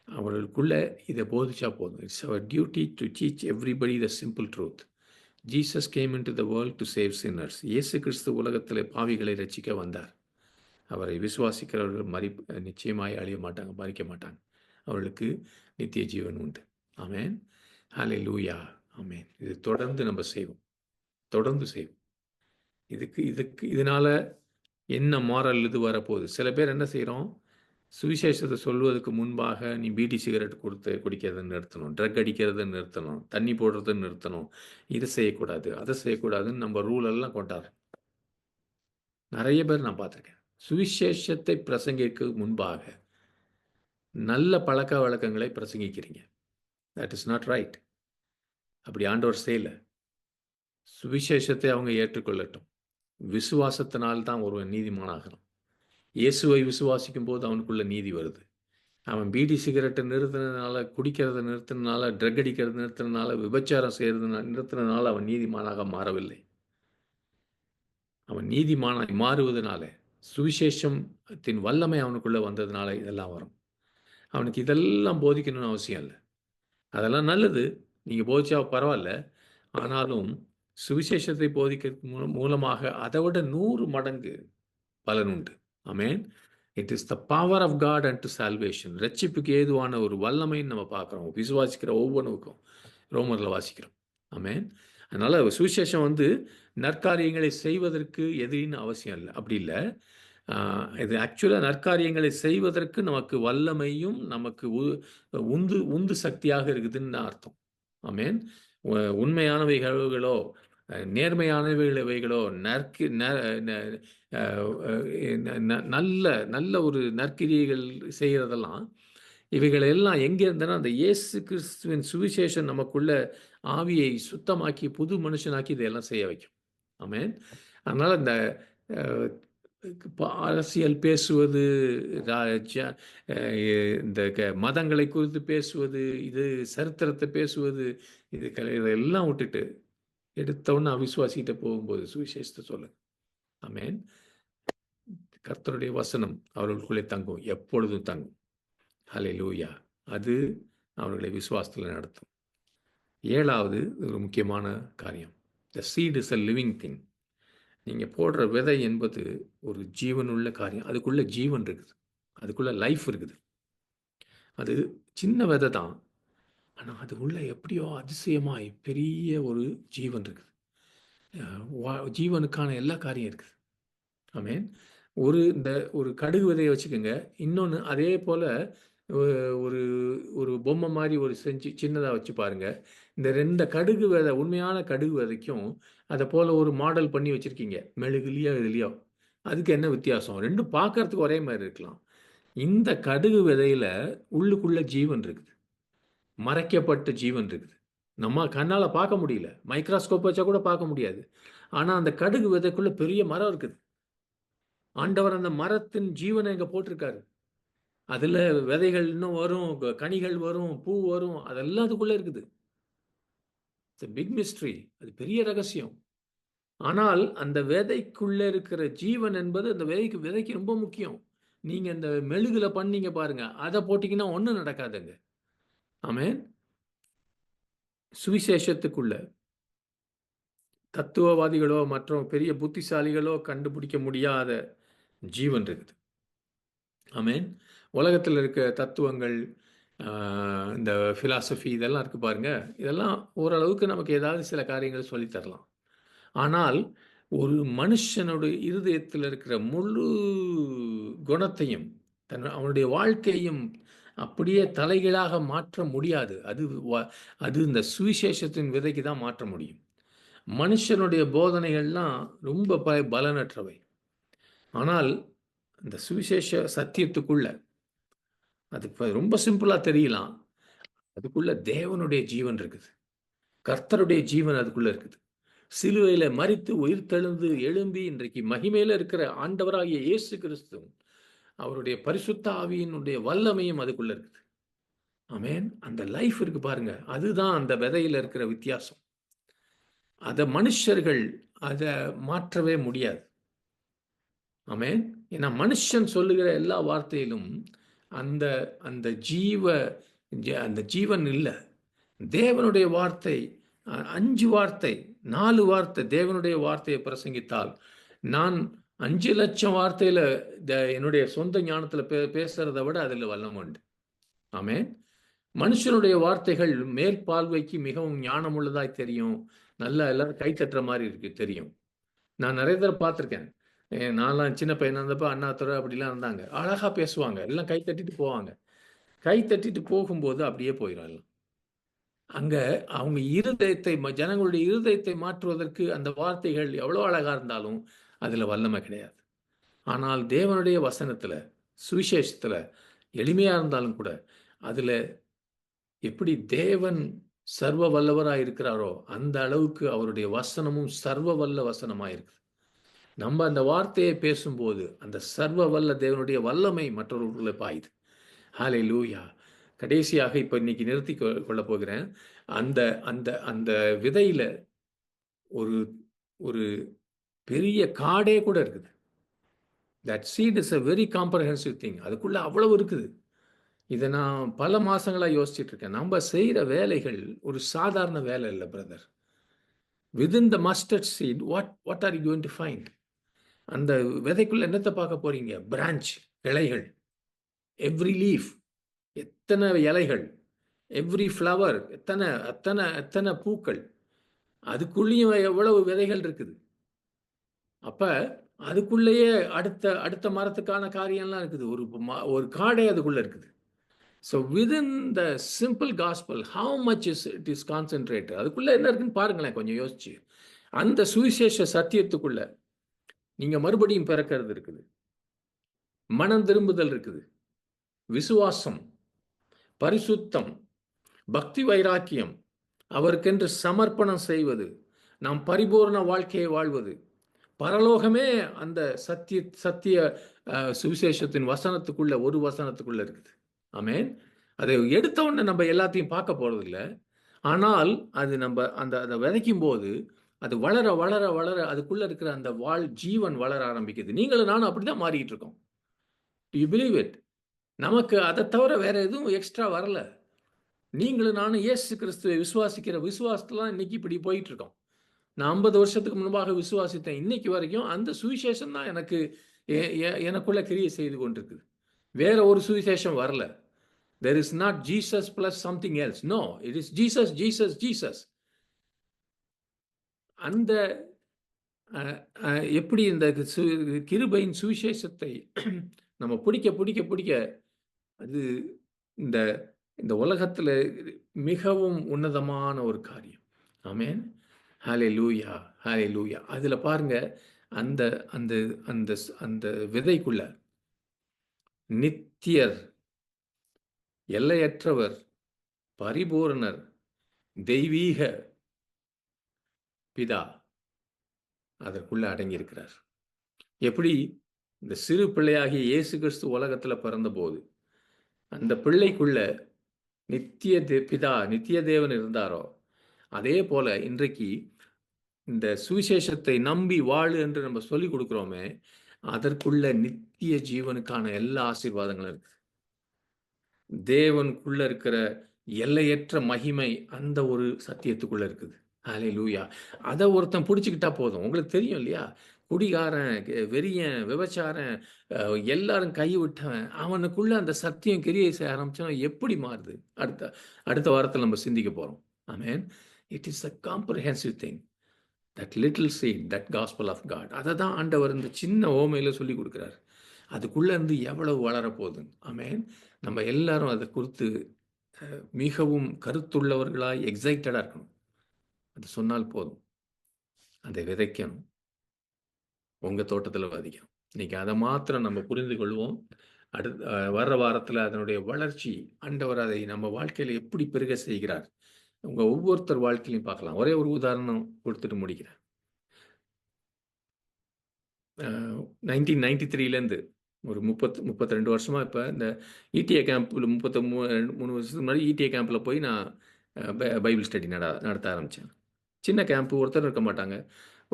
அவர்களுக்குள்ள இத போதிச்சா போதும். It's our duty to teach everybody the simple truth. Jesus came into the world to save sinners. இயேசு கிறிஸ்து உலகத்திலே பாவிகளை ரட்சிக்க வந்தார். அவரை விசுவாசிக்கிறவர்கள் நிச்சயமாய் அழிய மாட்டாங்க, மரிக்க மாட்டாங்க. அவர்களுக்கு நித்திய ஜீவன் உண்டு. ஆமென். ஹல்லேலூயா. ஆமென். இது தொடர்ந்து நம்ம செய்வோம். தொடர்ந்து செய்வோம். இதனால என்ன மாரல் இது வரப்போகுது? சில பேர் என்ன செய்றோம்? சுவிசேஷத்த சொல்வதற்கு முன்பாக நீ பீடி சிகரெட் குடிக்கிறத நிறுத்தணும். ட்ரக் அடிக்கிறத நிறுத்தணும். தண்ணி போடுறத நிறுத்தணும். இத செய்யக்கூடாது, அத செய்யக்கூடாதுன்னு நம்ம ரூல் எல்லாம் கொண்டாடுறோம். நெறைய பேர் நான் பார்த்துருக்கேன். சுவிசேஷத்தை பிரசங்கிக்க முன்பாக நல்ல பழக்கவழக்கங்களை பிரசங்கிக்கிறீங்க. That is not right. அப்படி ஆண்டவர் செய்யல. சுவிசேஷத்தை அவங்க ஏற்றுக்கொள்ளட்டும். விசுவாசத்தினால் தான் ஒருவன் நீதிமானாகிறான். இயேசுவை விசுவாசிக்கும்போது அவனுக்குள்ள நீதி வருது. அவன் பீடி சிகரெட்டை நிறுத்தினதுனால, குடிக்கிறத நிறுத்தினதுனால, ட்ரக் அடிக்கிறத நிறுத்தினதுனால, விபச்சாரம் செய்றத நிறுத்தினதுனால அவன் நீதிமானாக மாறவில்லை. அவன் நீதிமானாய் மாறுவதனால, சுவிசேஷத்தின் வல்லமை அவனுக்குள்ள வந்ததுனால இதெல்லாம் வரும். அவனுக்கு இதெல்லாம் போதிக்கணும்னு அவசியம் இல்ல. அதெல்லாம் நல்லது. நீங்க போதிச்சா பரவால்ல. ஆனாலும் சுவிசேஷத்தை போதிக்கிறது மூலமாக அதை விட 100 மடங்கு பலன் உண்டு. ஆமென். It is the power of God and salvation. ரட்சிப்புக்கு ஏதுவான ஒரு வல்லமைன்னு நம்ம பார்க்குறோம். விசுவாசிக்கிற ஒவ்வொன்றுக்கும் ரோமர்ல வாசிக்கிறோம். ஆமென். அதனால சுவிசேஷம் வந்து நற்காரியங்களை செய்வதற்கு எதிரின்னு அவசியம் இல்ல. அப்படி இல்ல. இது ஆக்சுவலா நற்காரியங்களை செய்வதற்கு நமக்கு வல்லமையும், நமக்கு உந்து சக்தியாக இருக்குதுன்னு அர்த்தம். ஆமென். உண்மையானவைகளோ, நேர்மையானவைகளோ, நற்கி ந ந அ அ நல்ல நல்ல ஒரு நற்கிரியைகள் செய்றதெல்லாம், இவைகள் எல்லாம் எங்கே இருந்தனா அந்த இயேசு கிறிஸ்துவின் சுவிசேஷம் நமக்குள்ள ஆவியை சுத்தமாக்கி புது மனுஷனாக்கி இதையெல்லாம் செய்ய வைக்கும். ஆமென். அதனால இந்த அஹ், அரசியல் பேசுவது, இந்த மதங்களை குறித்து பேசுவது, இது சரித்திரத்தை பேசுவது, இதெல்லாம் விட்டுட்டு எடுத்தவொன்னு அவிசுவாசிக்கிட்ட போகும்போது சுவிசேஷத்தை சொல்லுங்க. ஆமென். கர்த்தருடைய வசனம் அவர்களுக்குள்ளே தங்கும், எப்பொழுதும் தங்கும். ஹல்லேலூயா. அது அவர்களை விசுவாசத்தில் நடத்தும். 7வது ஒரு முக்கியமான காரியம், the seed is a living thing. நீங்கள் போடுற விதை என்பது ஒரு ஜீவனுள்ள காரியம். அதுக்குள்ள ஜீவன் இருக்குது, அதுக்குள்ள லைஃப் இருக்குது. அது சின்ன விதை தான், ஆனால் அது உள்ள எப்படியோ அதிசயமாய் பெரிய ஒரு ஜீவன் இருக்குது. ஜீவனுக்கான எல்லா காரியம் இருக்குது. ஆமென். இந்த ஒரு கடுகு விதையை வச்சுக்கோங்க. இன்னொன்று அதே போல் ஒரு ஒரு பொம்மை மாதிரி ஒரு செஞ்சு சின்னதாக வச்சு பாருங்க. இந்த 2 கடுகு விதை, உண்மையான கடுகு விதைக்கும் அதை போல் ஒரு மாடல் பண்ணி வச்சுருக்கீங்க, மெழுகுலையோ இதுலையோ. அதுக்கு என்ன வித்தியாசம்? ரெண்டும் பார்க்கறதுக்கு ஒரே மாதிரி இருக்கலாம். இந்த கடுகு விதையில் உள்ளுக்குள்ள ஜீவன் இருக்குது, மறைக்கப்பட்ட ஜீவன் இருக்குது. நம்ம கண்ணால் பார்க்க முடியல, மைக்ரோஸ்கோப் வச்சா கூட பார்க்க முடியாது. ஆனால் அந்த கடுகு விதைக்குள்ள பெரிய மரம் இருக்குது. ஆண்டவர் அந்த மரத்தின் ஜீவனை இங்கே போட்டிருக்காரு. அதில் விதைகள் இன்னும் வரும், கனிகள் வரும், பூ வரும், அதெல்லாம் அதுக்குள்ளே இருக்குது. It's big mystery. அது பெரிய ரகசியம். ஆனால் அந்த விதைக்குள்ளே இருக்கிற ஜீவன் என்பது அந்த விதைக்கு ரொம்ப முக்கியம். நீங்கள் இந்த மெழுகுல பண்ணீங்க பாருங்க, அதை போட்டிங்கன்னா ஒன்றும் நடக்காதுங்க. ஆமென். சுவிசேஷத்துக்குள்ள தத்துவவாதிகளோ மற்ற பெரிய புத்திசாலிகளோ கண்டுபிடிக்க முடியாத ஜீவன் இருக்குது. ஆமென். உலகத்தில் இருக்க தத்துவங்கள், இந்த ஃபிலாசபி இதெல்லாம் இருக்கு பாருங்க, இதெல்லாம் ஓரளவுக்கு நமக்கு ஏதாவது சில காரியங்கள் சொல்லித் தரலாம். ஆனால் ஒரு மனுஷனுடைய இருதயத்தில் இருக்கிற முழு குணத்தையும் அவனுடைய வாழ்க்கையும் அப்படியே தலைகீழாக மாற்ற முடியாது. அது இந்த சுவிசேஷத்தின் விதைக்கு தான் மாற்ற முடியும். மனுஷனுடைய போதனைகள்லாம் ரொம்ப பலனற்றவை. ஆனால் இந்த சுவிசேஷ சத்தியத்துக்குள்ள அது ரொம்ப சிம்பிளா தெரியலாம். அதுக்குள்ள தேவனுடைய ஜீவன் இருக்குது, கர்த்தருடைய ஜீவன் அதுக்குள்ள இருக்குது. சிலுவையில மரித்து உயிர்த்தெழுந்து எழும்பி இன்றைக்கு மகிமையில இருக்கிற ஆண்டவராகிய இயேசு கிறிஸ்து, அவருடைய பரிசுத்த ஆவியினுடைய வல்லமையும் அதுக்குள்ள இருக்குது. ஆமென். அந்த லைஃப் இருக்கு பாருங்க, அதுதான் அந்த விதையில இருக்கிற வித்தியாசம். அதை மனுஷர்கள் அதை மாற்றவே முடியாது. ஆமென். ஏன்னா மனுஷன் சொல்லுகிற எல்லா வார்த்தையிலும் அந்த அந்த அந்த ஜீவன் இல்லை. தேவனுடைய வார்த்தை 5 வார்த்தை 4 வார்த்தை தேவனுடைய வார்த்தையை பிரசங்கித்தால், நான் 5 லட்சம் வார்த்தையில என்னுடைய சொந்த ஞானத்தில் பேசுறதை விட அதில் வல்லம் உண்டு. ஆமென். மனுஷனுடைய வார்த்தைகள் மேல் பார்வைக்கு மிகவும் ஞானம் உள்ளதாய் தெரியும், நல்லா எல்லாரும் கை தட்டுற மாதிரி இருக்கு தெரியும். நான் நிறைய தடவை பார்த்துருக்கேன். நான்லாம் சின்ன பையனா இருந்தப்போ அண்ணாத்துறை அப்படிலாம் இருந்தாங்க, அழகா பேசுவாங்க, எல்லாம் கை தட்டிட்டு போவாங்க. கை தட்டிட்டு போகும்போது அப்படியே போயிடும் எல்லாம். அங்க அவங்க இருதயத்தை, ஜனங்களுடைய இருதயத்தை மாற்றுவதற்கு அந்த வார்த்தைகள் எவ்வளோ அழகா இருந்தாலும் அதுல வல்லமை கிடையாது. ஆனால் தேவனுடைய வசனத்துல, சுவிசேஷத்துல எளிமையா இருந்தாலும் கூட அதுல எப்படி தேவன் சர்வ வல்லவராய் இருக்கிறாரோ அந்த அளவுக்கு அவருடைய வசனமும் சர்வ வல்ல வசனமாய் இருக்கு. நம்ம அந்த வார்த்தையை பேசும்போது அந்த சர்வ வல்ல தேவனுடைய வல்லமை மற்றவர்களுக்குள்ள பாயுது. ஹல்லேலூயா. கடைசியாக இப்போ இன்னைக்கு நிறுத்தி கொள்ள போகிறேன். அந்த அந்த அந்த விதையில ஒரு ஒரு பெரிய காடே கூட இருக்குது. That seed is a very comprehensive thing. அதுக்குள்ள அவ்வளவு இருக்குது. இதை நான் பல மாசங்களா யோசிச்சுட்டு இருக்கேன். நம்ம செய்யற வேலைகள் ஒரு சாதாரண வேலை இல்லை brother. Within the mustard seed, what are you going to find? அந்த விதைக்குள்ள என்னத்தை பார்க்க போறீங்க? பிரான்ச், இலைகள், எவ்ரி லீஃப், எத்தனை இலைகள், எவ்ரி ஃப்ளவர், எத்தனை எத்தனை எத்தனை பூக்கள், அதுக்குள்ளேயும் எவ்வளவு விதைகள் இருக்குது. அப்ப அதுக்குள்ளேயே அடுத்த அடுத்த மரத்துக்கான காரியம்லாம் இருக்குது. ஒரு காடே அதுக்குள்ள இருக்குது. So within the simple gospel how much it is concentrate. அதுக்குள்ள என்ன இருக்குன்னு பாருங்களேன் கொஞ்சம் யோசிச்சு. அந்த சுவிசேஷ சத்தியத்துக்குள்ள நீங்க மறுபடியும் பிறக்கிறது இருக்குது, மனம் திரும்புதல் இருக்குது, விசுவாசம், பரிசுத்தம், பக்தி வைராக்கியம், அவருக்கென்று சமர்ப்பணம் செய்வது, நாம் பரிபூர்ண வாழ்க்கையை வாழ்வது, பரலோகமே அந்த சத்திய சத்திய சுவிசேஷத்தின் வசனத்துக்குள்ள ஒரு வசனத்துக்குள்ள இருக்குது. ஆமென். அதை எடுத்த உடனே நம்ம எல்லாத்தையும் பார்க்க போறதில்ல. ஆனால் அது நம்ம அதை விதைக்கும் போது அது வளர வளர வளர அதுக்குள்ள இருக்கிற அந்த ஜீவன் வளர ஆரம்பிக்குது. நீங்களும் நானும் அப்படிதான் மாறிக்கிட்டு இருக்கோம். To you believe it? நமக்கு அதை தவிர வேற எதுவும் எக்ஸ்ட்ரா வரல. நீங்களும் நானும் இயேசு கிறிஸ்துவை விசுவாசிக்கிற விசுவாசத்துல இன்னைக்கு இப்படி போயிட்டு இருக்கோம். நான் 50 வருஷத்துக்கு முன்பாக விசுவாசித்தேன். இன்னைக்கு வரைக்கும் அந்த சுவிசேஷம் தான் எனக்கு எனக்குள்ள கிரியை செய்து கொண்டிருக்குது. வேற ஒரு சுவிசேஷம் வரல. There is not Jesus plus something else. No, it is Jesus, Jesus, Jesus. அந்த எப்படி இந்த கிருபையின் சுவிசேஷத்தை நம்ம பிடிக்க பிடிக்க பிடிக்க அது இந்த இந்த உலகத்துல மிகவும் உன்னதமான ஒரு காரியம். ஆமென். ஹல்லேலூயா, ஹல்லேலூயா. அதுல பாருங்க அந்த அந்த அந்த அந்த விதைக்குள்ள நித்தியர், எல்லையற்றவர், பரிபூரணர், தெய்வீக பிதா அதற்குள்ள அடங்கியிருக்கிறார். எப்படி இந்த சிறு பிள்ளையாகிய இயேசு கிறிஸ்து உலகத்துல பிறந்தபோது அந்த பிள்ளைக்குள்ள நித்திய பிதா, நித்திய தேவன் இருந்தாரோ, அதே போல இன்றைக்கு இந்த சுவிசேஷத்தை நம்பி வாழு என்று நம்ம சொல்லிக் கொடுக்கிறோமே, அதற்குள்ள நித்திய ஜீவனுக்கான எல்லா ஆசீர்வாதங்களும் இருக்கு. தேவனுக்குள்ள இருக்கிற எல்லையற்ற மகிமை அந்த ஒரு சத்தியத்துக்குள்ள இருக்குது. ஹல்லேலூயா. அதை ஒருத்தன் பிடிச்சிக்கிட்டா போதும். உங்களுக்கு தெரியும் இல்லையா? குடிகாரன், வெறியன், விபச்சாரன், எல்லாரும் கைவிட்டவன், அவனுக்குள்ள அந்த சத்தியம் கிரியை செய்ய ஆரம்பிச்சா எப்படி மாறுது? அடுத்த அடுத்த வாரத்தில் நம்ம சிந்திக்க போறோம். ஆமென். It is a comprehensive thing. That little seed, that gospel of God. அதை தான் ஆண்டவர் இந்த சின்ன ஓமையில சொல்லி கொடுக்குறாரு. அதுக்குள்ள இருந்து எவ்வளவு வளரப்போகுது. ஆமென். நம்ம எல்லாரும் அதை குறித்து மிகவும் கருத்துள்ளவர்களாய் எக்ஸைட்டடா இருக்கணும். அது சொன்னால் போதும். அதை விதைக்கணும். உங்க தோட்டத்தில் விதைக்கணும். இன்னைக்கு அதை மாத்திரம் நம்ம புரிந்து கொள்வோம். வர்ற வாரத்தில் அதனுடைய வளர்ச்சி, ஆண்டவர் அதை நம்ம வாழ்க்கையில எப்படி பெருக செய்கிறார், உங்க ஒவ்வொருத்தர் வாழ்க்கையிலையும் பார்க்கலாம். ஒரே ஒரு உதாரணம் கொடுத்துட்டு முடிக்கிறேன். 1993லேருந்து ஒரு 32 வருஷமா இப்போ இந்த இடிஏ கேம்பில் 33 வருஷத்துக்கு முன்னாடி இடிஏ கேம்பில் போய் நான் பைபிள் ஸ்டடி நடத்த ஆரம்பித்தேன். சின்ன கேம்ப்பு, ஒருத்தர் இருக்க மாட்டாங்க,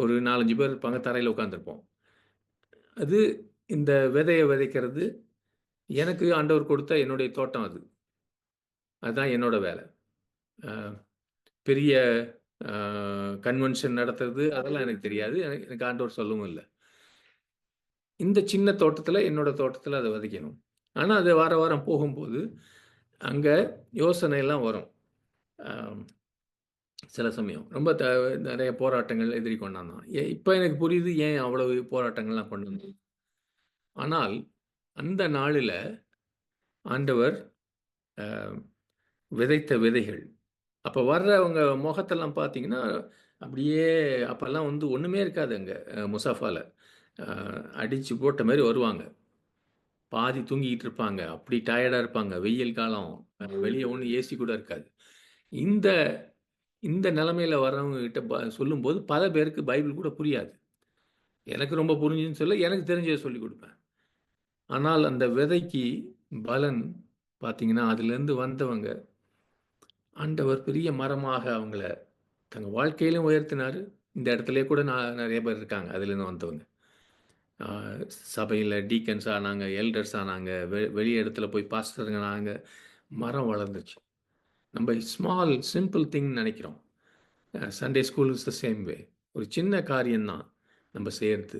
ஒரு 4-5 பேர் இருப்பாங்க, தரையில் உட்காந்துருப்போம். அது இந்த விதையை விதைக்கிறது எனக்கு ஆண்டவர் கொடுத்த என்னுடைய தோட்டம். அதுதான் என்னோட வேலை. பெரிய கன்வென்ஷன் நடத்துறது அதெல்லாம் எனக்கு தெரியாது. எனக்கு ஆண்டவர் சொல்லவும் இல்லை. இந்த சின்ன தோட்டத்தில், என்னோட தோட்டத்தில் அதை விதைக்கணும். ஆனால் அது வார வாரம் போகும்போது அங்கே யோசனையெல்லாம் வரும். சில சமயம் ரொம்ப நிறைய போராட்டங்கள் எதிர்கொண்டான். இப்போ எனக்கு புரியுது ஏன் அவ்வளவு போராட்டங்கள்லாம் கொண்டு வந்தோம். ஆனால் அந்த நாளில் ஆண்டவர் விதைத்த விதைகள் அப்போ வர்றவங்க முகத்தெல்லாம் பார்த்தீங்கன்னா அப்படியே அப்போல்லாம் வந்து ஒன்றுமே இருக்காது. அங்கே முசாஃபாவில் அடித்து போட்ட மாதிரி வருவாங்க. பாதி தூங்கிக்கிட்டு இருப்பாங்க. அப்படி டயர்டாக இருப்பாங்க. வெயில் காலம், வெளியே ஒன்றும் ஏசி கூட இருக்காது. இந்த இந்த நிலைமையில வர்றவங்க கிட்ட சொல்லும்போது பல பேருக்கு பைபிள் கூட புரியாது. எனக்கு ரொம்ப புரிஞ்சுன்னு சொல்ல, எனக்கு தெரிஞ்சதை சொல்லி கொடுப்பேன். ஆனால் அந்த விதைக்கு பலன் பார்த்தீங்கன்னா, அதுலேருந்து வந்தவங்க ஆண்டவர் பெரிய மரமாக அவங்கள தங்கள் வாழ்க்கையிலும் உயர்த்தினார். இந்த இடத்துல கூட நிறைய பேர் இருக்காங்க அதுலேருந்து வந்தவங்க. சபையில் டீக்கன்ஸ் ஆனாங்க, எல்டர்ஸ் ஆனாங்க, வெளி இடத்துல போய் பாஸ்டருங்க ஆனாங்க. மரம் வளர்ந்துச்சு. நம்ம ஸ்மால் சிம்பிள் திங் நினைக்கிறோம். Sunday school is the same way. ஒரு சின்ன காரியம்தான் நம்ம செய்கிறது.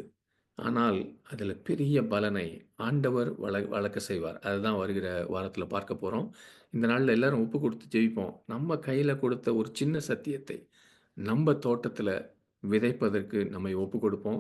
ஆனால் அதில் பெரிய பலனை ஆண்டவர் வளர்க்க செய்வார். அதுதான் வருகிற வாரத்தில் பார்க்க போகிறோம். இந்த நாளில் எல்லாரும் ஒப்பு கொடுத்து ஜெயிப்போம். நம்ம கையில் கொடுத்த ஒரு சின்ன சத்தியத்தை நம்ம தோட்டத்தில் விதைப்பதற்கு நம்மை ஒப்பு கொடுப்போம்.